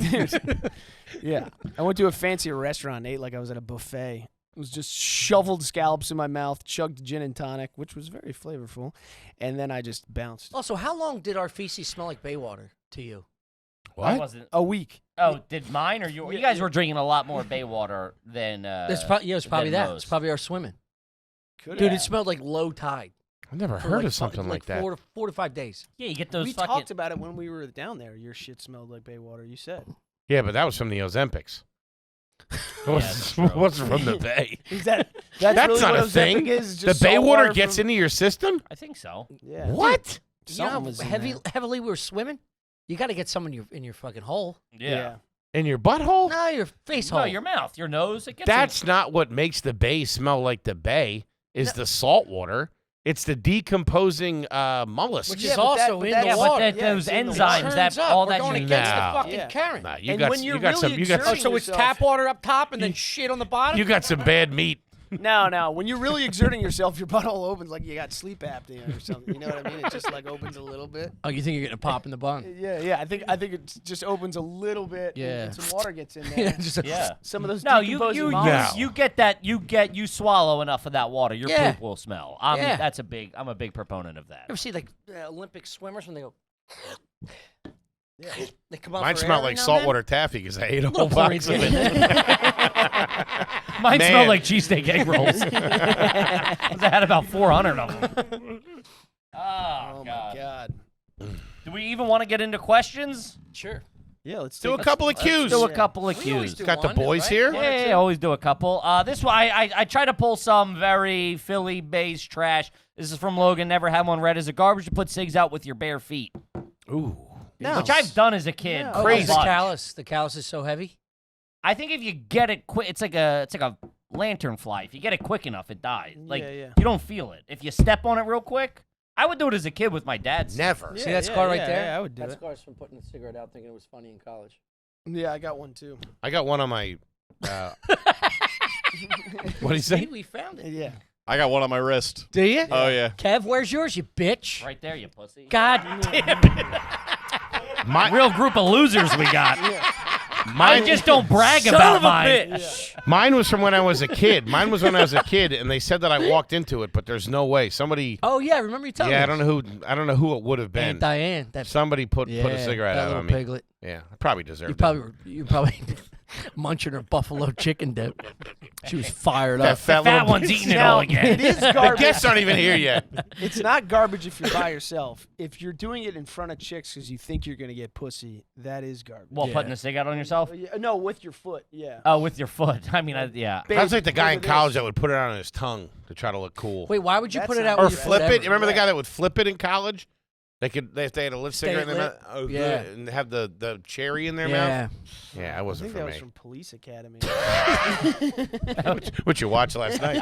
Yeah, I went to a fancy restaurant and ate like I was at a buffet. It was just shoveled scallops in my mouth, chugged gin and tonic, which was very flavorful, and then I just bounced. Also, how long did our feces smell like bay water to you? I wasn't. A week. Oh, did mine or you? You guys were drinking a lot more bay water than. It was probably than that. most. It's probably our swimming. Could Dude, have. it smelled like low tide. I've never for heard like of something like that. 4 to 5 days. Yeah, you get those We fucking. talked about it when we were down there. Your shit smelled like bay water. You said. Yeah, but that was from the Ozempics. that's true. What's from the bay? Is that's That's really not what a thing. Ozempic is? The Just bay salt water gets from- into your system? I think so. Yeah. What? You know how Something was in heavily we were swimming? You got to get some in your fucking hole. Yeah. In your butthole? No, your face hole. No, your mouth, your nose. It gets. That's not what makes the bay smell like the bay, is the salt water. It's the decomposing mollusks. Which Yeah, is but that- also but in that's- the Yeah, water. but Yeah, those it's in the enzymes, water. that Turns up, all we're that going shit. against No. the fucking Yeah. current. Nah, you And got when you're you got really some you got Oh, exerting so it's yourself- tap water up top and then shit on the bottom? you got some bad meat. No. When you're really exerting yourself, your butthole opens like you got sleep apnea or something. You know what I mean? It just like opens a little bit. Oh, you think you're getting a pop in the bung? Yeah. I think it just opens a little bit. Yeah. And some water gets in there. Just a- Yeah. Some of those No, you decomposing you, mollusks. you get that you swallow enough of that water, your Yeah. poop will smell. Yeah. I'm a big proponent of that. You ever see like Olympic swimmers when they go? Yeah. They come out. Mine for air smelled every like now and saltwater taffy because I ate a whole Little box of Floridian. it. Mine Man. smelled like cheesesteak egg rolls. 'Cause I had about 400 of them. Oh my god. Do we even want to get into questions? then. Sure. Yeah, let's Do a take- couple of Let's cues. do a couple of We always cues. do Got the one, boys right? here? Yeah, always do a couple. This one, I try to pull some very Philly-based trash. This is from Logan. Never had one read as a garbage to put cigs out with your bare feet, Ooh. No. which I've done as a kid. Yeah. Oh, Crazy. a the bunch. callus. The callus is so heavy. I think if you get it quick, it's like a lantern fly. If you get it quick enough, it dies. Like Yeah. you don't feel it. If you step on it real quick, I would do it as a kid with my dad. Never. Yeah, See that scar right there? Yeah, I would do That it. scar's from putting the cigarette out thinking it was funny in college. Yeah, I got one too. I got one on my. What do you See, say? we found it. Yeah. I got one on my wrist. Do you? Oh, yeah. Kev, where's yours, you bitch? Right there, you pussy. God damn it. My, Real group of losers we got. I mine, just don't brag Son about of a mine. bitch. mine was from when I was a kid. Mine was when I was a kid, and they said that I walked into it, but there's no way. Somebody. Oh yeah, remember you telling Yeah, me? I don't know who it would have been. Aunt Diane. That Somebody put a cigarette that out little on me. piglet. Yeah, I probably deserved You probably munching her buffalo chicken dip. She was fired That up. fat Fat little one's eating it Now, all again. It is The garbage. guests aren't even here yet. It's not garbage if you're by yourself. If you're doing it in front of chicks because you think you're gonna get pussy, that is garbage. Well, putting a cig out on yourself? No, with your foot. Yeah. Oh, with your foot. I mean, yeah. Sounds like the guy in look at college this. that would put it on his tongue to try to look cool. Wait, why would you That's put it not- out? Or with your foot flip it. ever? You remember the guy that would flip it in college? If they had a lit cigarette in their mouth, Yeah. and have the cherry in their Yeah. mouth. Yeah, I I wasn't think for that was me. from Police Academy. What you watched last night?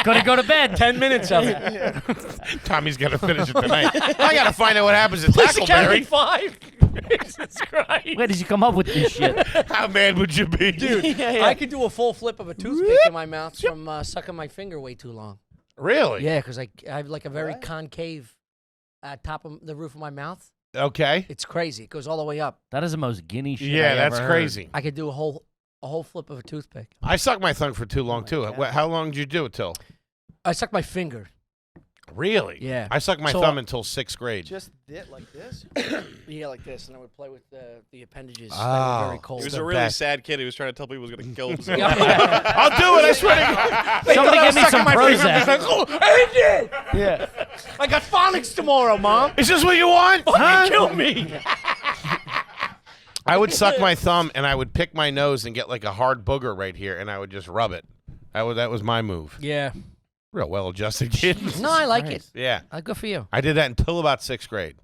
Gonna go to bed. 10 minutes of it. Tommy's got to finish it tonight. I got to find out what happens at Police Academy Tackleberry. 5. Jesus Christ. Where did you come up with this shit? How mad would you be, dude? I could do a full flip of a toothpick in my mouth from sucking my finger way too long. Really? Yeah, because I have like a very concave top of the roof of my mouth. Okay. It's crazy. It goes all the way up. That is the most guinea shit. Yeah, I that's ever heard. crazy. I could do a whole flip of a toothpick. I sucked my thumb for too long too. God. How long did you do it till? I sucked my finger. Really? Yeah. I sucked my So- thumb until 6th grade. Just did like this. Yeah, like this, and I would play with the appendages. Oh. They were very cold. He was the a really best. sad kid. He was trying to tell people he was going to kill himself. I'll do it. I swear to God. Somebody give me some Prozac. I did. Yeah. I got phonics tomorrow, Mom. Is this what you want? Huh? Kill me. I would suck my thumb and I would pick my nose and get like a hard booger right here and I would just rub it. That was my move. Yeah. Real well-adjusted kid. No, I like it. Yeah. Good for you. I did that until about 6th grade.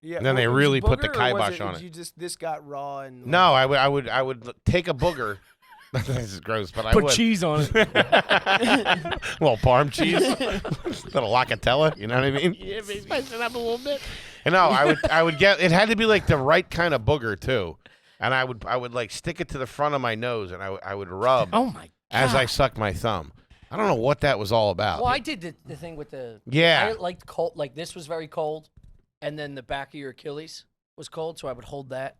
Yeah. And then they was it really put the booger, or was kibosh on it. You just this got raw and. No, I would take a booger. This is gross, but I Put would. cheese on it. Well, parm cheese, little locatella. You know what I mean? Yeah, spice it up a little bit. And no, I would get. It had to be like the right kind of booger too, and I would like stick it to the front of my nose, and I would rub Oh my god. as I sucked my thumb. I don't know what that was all about. Well, I did the thing with the. Yeah. I liked cold. Like this was very cold, and then the back of your Achilles was cold, so I would hold that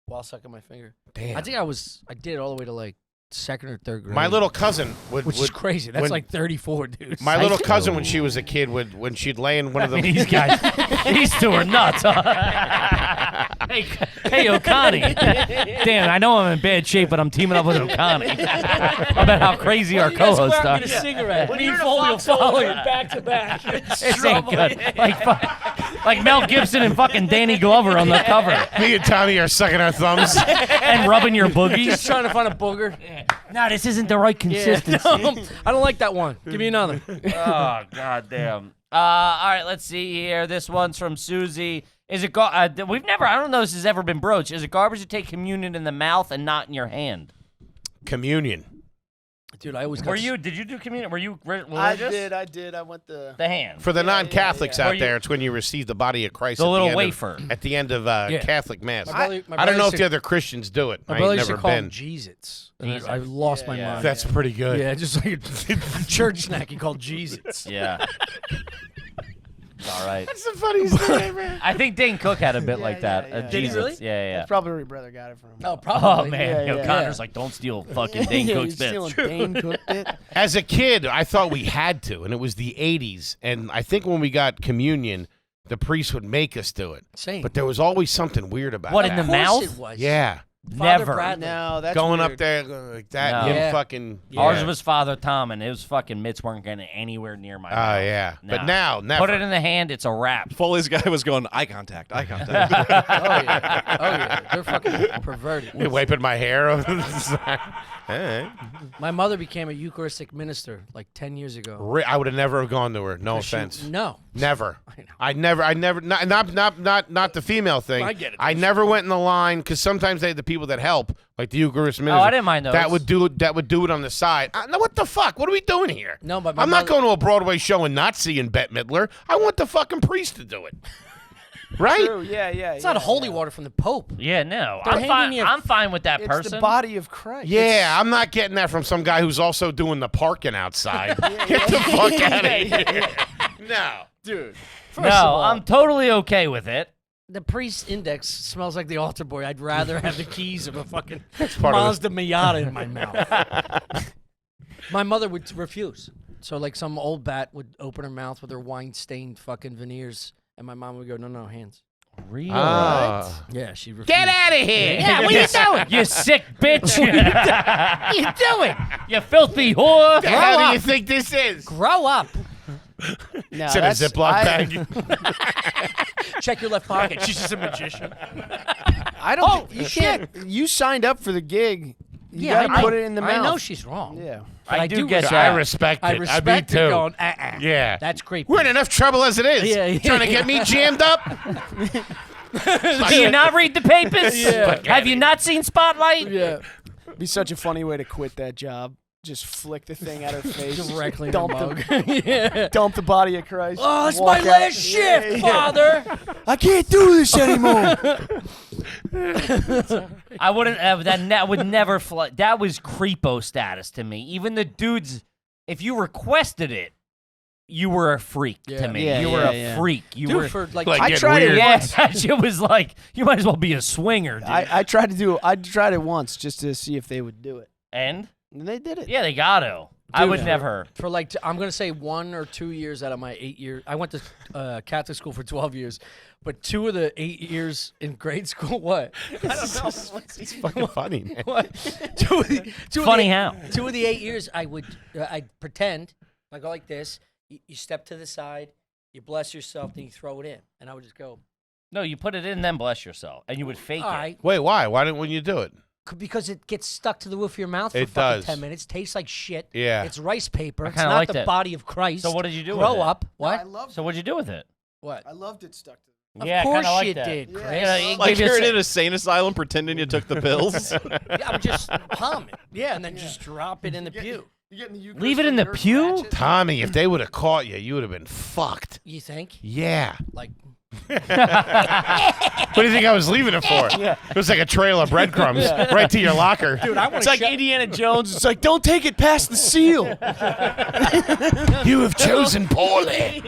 while sucking my finger. Damn. I think I did it all the way to like 2nd or 3rd grade. My little cousin which is crazy. That's when- like 34, dude. My little cousin, when she was a kid, when she'd lay in one of the. These guys, these two are nuts. Huh? hey, Okani. Damn, I know I'm in bad shape, but I'm teaming up with Okani. About how crazy our co-hosts are. Get a cigarette. Me and Foley will follow you back to back. This ain't good. Like Mel Gibson and fucking Danny Glover on the cover, Me and Tommy are sucking our thumbs. and rubbing your Just boogies. trying to find a booger. No, this isn't the right consistency. No, I don't like that one. Give me another. Oh, goddamn. All right, let's see here. This one's from Susie. Is it I don't know if this has ever been broached. Is it garbage to take communion in the mouth and not in your hand? Communion. Dude, I always got Did you do communion? Were you religious? I did. I went the. The hand. For the non-Catholics out Were you- there, it's when you receive the body of Christ. The at little end of- wafer. at the end of Catholic Mass. My brother I don't brother know used if to- the other Christians do it. My I brother ain't used to never call been. him Jesus. Jesus. I lost my mind. That's pretty good. Yeah, just like a church snack he called Jesus. Yeah. All right. That's the funniest thing ever. I think Dane Cook had a bit Yeah, like that. yeah, yeah. Did he Jesus. really? Yeah. That's probably where your brother got it from. Oh, Oh probably. man, Yeah, yeah. Connor's like, don't steal fucking Dane Yeah, Cook's you're bits. stealing Dane Cook bit. As a kid, I thought we had to, and it was the 80s. And I think when we got communion, the priest would make us do it. Same. But there was always something weird about What, that. in Of the course mouth? It was. Yeah. Father Never. Bradley. No, that's Going weird. up there like that, No. and him Yeah. fucking. Ours was Father Tom, and his fucking mitts weren't getting anywhere near my Oh, mouth. yeah. Nah. But now, never. Put it in the hand, it's a wrap. Foley's guy was going, eye contact, eye contact. Oh yeah. They're fucking perverted. You're wiping my hair over the side. All right. My mother became a Eucharistic minister like 10 years ago. I would have never have gone to her. No offense. No. Never. I know. I never. Not the female thing. I get it. I never went in the line because sometimes they had the people that help, like the Eucharist minister. Oh, I didn't mind those. That would do it on the side. No, what the fuck? What are we doing here? No, but my I'm not mother- going to a Broadway show and not seeing Bette Midler. I want the fucking priest to do it. Right? True. Yeah. It's not holy water from the Pope. Yeah, no. They're I'm handing fine. you- I'm fine with that It's person. the body of Christ. Yeah, I'm not getting that from some guy who's also doing the parking outside. Get the fuck out of here. No. dude. First No, of all, I'm totally okay with it. the priest's index smells like the altar boy. I'd rather have the keys of a fucking part of Mazda Miata in my mouth. My mother would refuse. So like some old bat would open her mouth with her wine-stained fucking veneers, and my mom would go, no, hands. Really? Ah. Yeah, she refused. Get out of here. Yeah, what are you doing? You sick bitch. What are you doing? You filthy whore. The hell do you think this is? Grow up. No, It's in a that's- Ziploc I- bag. Check your left pocket. She's just a magician. I don't. You can't. You signed up for the gig. You gotta put it in the mouth. I know she's wrong. Yeah. But I do get get I that. respect it. I respect me it too. going, Yeah. That's creepy. We're in enough trouble as it is. Yeah. Trying to get me jammed up. Do you not read the papers? Have you not seen Spotlight? Yeah. Be such a funny way to quit that job. Just flick the thing out her face. Directly in dump the mug. dump the body of Christ. Oh, it's walk my out. last shift, Father. I can't do this anymore. I wouldn't. That would never fly. That was creepo status to me. Even the dudes, if you requested it, you were a freak to me. Yeah, you were yeah, a freak. You Dude, were. for like, I get tried weird. it Yeah, once. that shit was like you might as well be a swinger, dude. I tried to do it. I tried it once just to see if they would do it. And They did it. yeah, they got to. I would Dude, never. for like, I'm going to say 1 or 2 years out of my 8 years. I went to Catholic school for 12 years, but 2 of the 8 years in grade school, what? I don't know. It's fucking funny, man. What? Two of Funny the, how? 2 of the 8 years, I'd pretend, I go like this, you step to the side, you bless yourself, then you throw it in. And I would just go, No, you put it in, then bless yourself, and you would fake all it. right. Wait, why? Why didn't you do it? Because it gets stuck to the roof of your mouth for It fucking does. 10 minutes. Tastes like shit. Yeah. It's rice paper. It's kinda not liked the it. body of Christ. So what did you do with Grow it? up. What? I loved So what'd you do with it? What? I loved it stuck to Of Yeah, course kinda like you that. did, Yeah. Chris. Yeah, it Like gave you you're a in an insane asylum pretending you took the pills. Yeah, I'm just palm it. Yeah, and then just drop it in the pew. You getting the Eucharist Leave it in from the Nurse pew? Ratched? Tommy, if they would have caught you, you would have been fucked. You think? Yeah. Like, What do you think I was leaving it for? It was like a trail of breadcrumbs right to your locker. dude, I want It's to like Indiana Jones. It's like, don't take it past the seal. You have chosen poorly.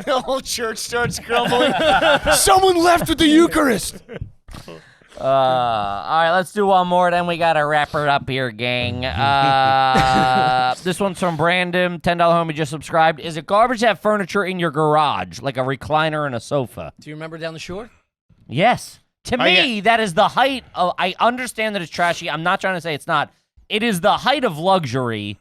The whole church starts grumbling. Someone left with the Eucharist. All right, let's do one more, then we gotta wrap it up here, gang. This one's from Brandon, $10 homie just subscribed. Is it garbage to have furniture in your garage, like a recliner and a sofa? Do you remember down the shore? Yes. To Oh, me, that is the height of. I understand that it's trashy. I'm not trying to say it's not. It is the height of luxury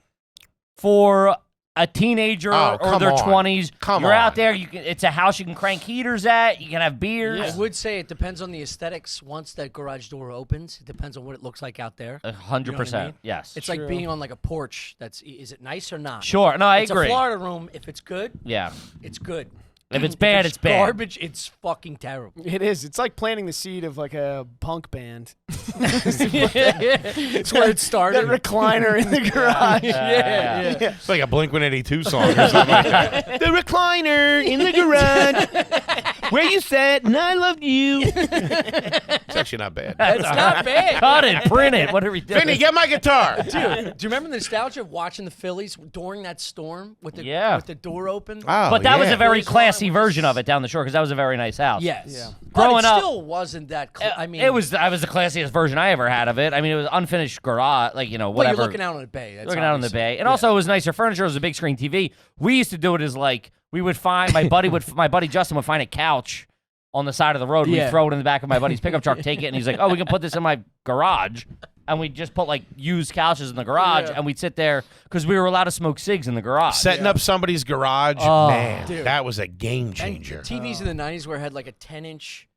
for a teenager Oh, or come their on. 20s. Come You're out on. there. You can. It's a house you can crank heaters at. You can have beers. I would say it depends on the aesthetics. Once that garage door opens, it depends on what it looks like out there. 100%. I mean? Yes. It's like being on like a porch. Is it nice or not? Sure. No, I It's agree. a Florida room. If it's good, Yeah. it's good. If it's bad, it's bad. Garbage, it's fucking terrible. It is. It's like planting the seed of like a punk band. It's where it That started. recliner in the garage. Yeah. It's like a Blink-182 song or something like that. The recliner in the garage where you sat and I loved you. It's actually not bad. It's not bad. Cut it. Print it. What are we doing? Vinny, get my guitar. Dude, do you remember the nostalgia of watching the Phillies during that storm with the with the door open? Oh, But that was yeah. a very Phillies classy line was- version of it down the shore because that was a very nice house. Yes. Yeah. But Growing it up- still wasn't that. I mean, It was the classiest version I ever had of it. I mean, it was unfinished garage, like well, whatever. you're looking out on the bay. That's Looking out on the obviously- bay, and also it was nicer furniture. It was a big screen TV. We used to do it as like we would find my buddy Justin would find a couch on the side of the road. Yeah. We'd throw it in the back of my buddy's pickup truck, take it, and he's like, "Oh, we can put this in my garage." And we'd just put like used couches in the garage, and we'd sit there because we were allowed to smoke cigs in the garage. Setting up somebody's garage, Oh, man, dude. that was a game And changer. TVs in the 90s where it had like a 10-inch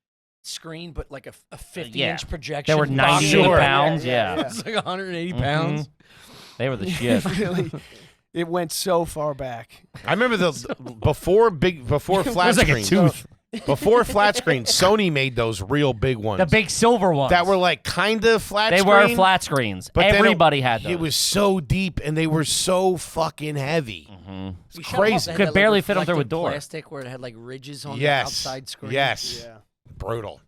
screen, but like a 50-inch Yeah. projection. They were box. 98 Sure. pounds. Yeah, It's like 180 pounds. they were the shit. Really, it went so far back. I remember before flat was like a screen. tooth. Before flat screen, Sony made those real big ones. The big silver ones that were like kind of flat They screen. were flat screens. But then Everybody had those. It was so deep and they were so fucking heavy. Mm-hmm. We It's shut 'em up. crazy. They had Could that, barely fit 'em through a reflective door. Plastic where it had like ridges on the Yes. outside screen. Yes. Yeah. Brutal.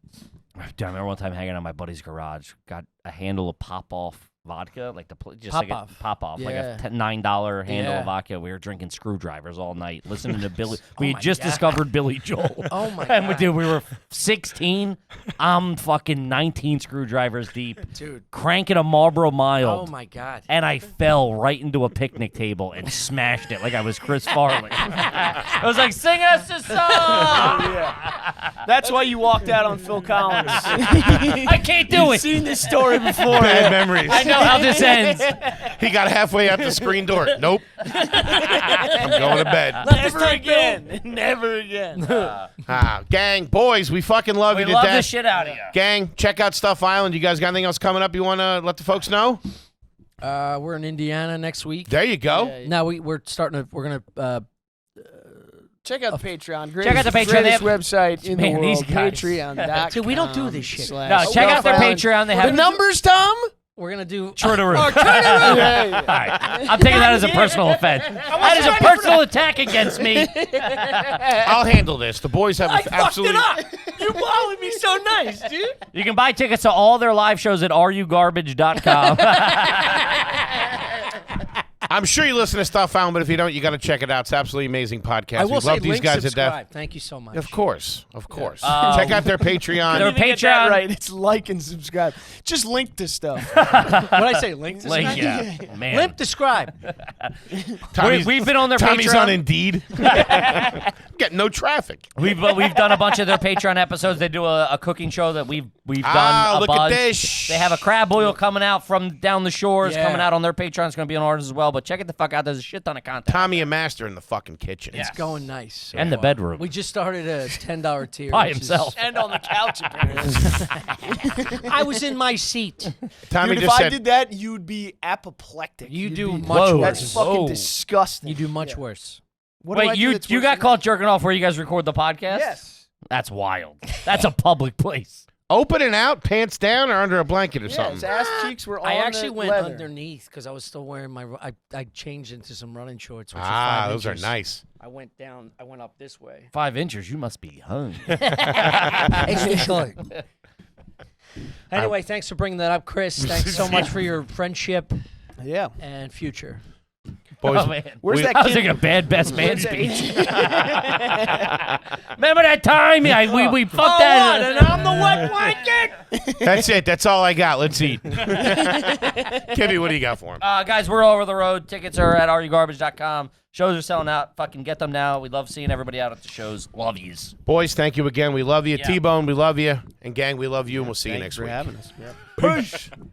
Dude, I remember one time hanging out in my buddy's garage, got a handle of pop-off vodka, like just like a Pop-off. pop-off, like Yeah. a $9 handle Yeah. of vodka. We were drinking screwdrivers all night, listening to Billy. We my had just God. discovered Billy Joel. Oh my And we, God. dude, we were 16. I'm fucking 19 screwdrivers deep, Dude. cranking a Marlboro Mild. Oh my God. And I fell right into a picnic table and smashed it like I was Chris Farley. I was like, sing us a song! That's why you walked out on Phil Collins. I can't do You've it. seen this story before. Bad memories. I know how this ends. He got halfway out the screen door. Nope. I'm going to bed. Never again. Never again. Gang, boys, we fucking love We you to love death. the shit out of you. Gang, check out Stuff Island. You guys got anything else coming up you want to let the folks know? We're in Indiana next week. There you go. Now we're starting to. We're gonna. Check out the Patreon. Check out the Patreon. Greatest They have- website in Man, the these world. guys. Patreon.com. Dude, we don't do this shit. No, check out their Patreon. They The have numbers, Tom? We're gonna do. True to Oh, turn it around. All right. I'm taking that as a personal offense. That is a personal attack against me. I'll handle this. The boys have absolutely. You followed me so nice, dude. You can buy tickets to all their live shows at arugarbage.com. I'm sure you listen to Stuff Island, but if you don't, you got to check it out. It's absolutely amazing podcast. I will we say, love these link, guys to subscribe. death. Thank you so much. Of course. Check out their Patreon. Their You didn't get that Patreon. right. It's like and subscribe. Just link to stuff. What I say? Link to Like, subscribe. yeah, man. Link describe. We've been on their Tommy's Patreon. on Indeed. Getting no traffic. We've done a bunch of their Patreon episodes. They do a cooking show that we've done a look bunch. at this. They have a crab boil coming out from down the shores, Yeah. coming out on their Patreon. It's going to be on ours as well. But check it the fuck out. There's a shit ton of content. Tommy and Master in the fucking kitchen. Yes. It's going nice. And the bedroom. We just started a $10 tier By which is- himself. And on the couch, apparently. I was in my seat. Tommy Dude, if just I said, did that, you'd be apoplectic. You You'd do be- much Whoa. worse. That's fucking Whoa. disgusting. You do much Yeah. worse. What do I Wait, do you that's you worse got than caught jerking off where you guys record the podcast? that? Yes. That's wild. That's a public place. open and out, pants down, or under a blanket or Yeah, his something. ass cheeks were on I actually the went leather. underneath because I was still wearing my. I changed into some running shorts. Which Ah, are 5 those are inches. nice. I went down. I went up this way. 5 inches. You must be hung. Extra short. Anyway, thanks for bringing that up, Chris. Thanks so much for your friendship Yeah. and future. Boys, Oh, man. Where's that I was kid? thinking a bad best man speech. Remember that time? We fucked that. And I'm the wet blanket. that's it. That's all I got. Let's eat. Kimmy, what do you got for him? Guys, we're all over the road. Tickets are at arugarbage.com. Shows are selling out. Fucking get them now. We love seeing everybody out at the shows. Love yous. Boys, thank you again. We love you. Yeah. T-Bone, we love you. And gang, we love you, and we'll see you Thanks next for week. having us. Yep. Peace.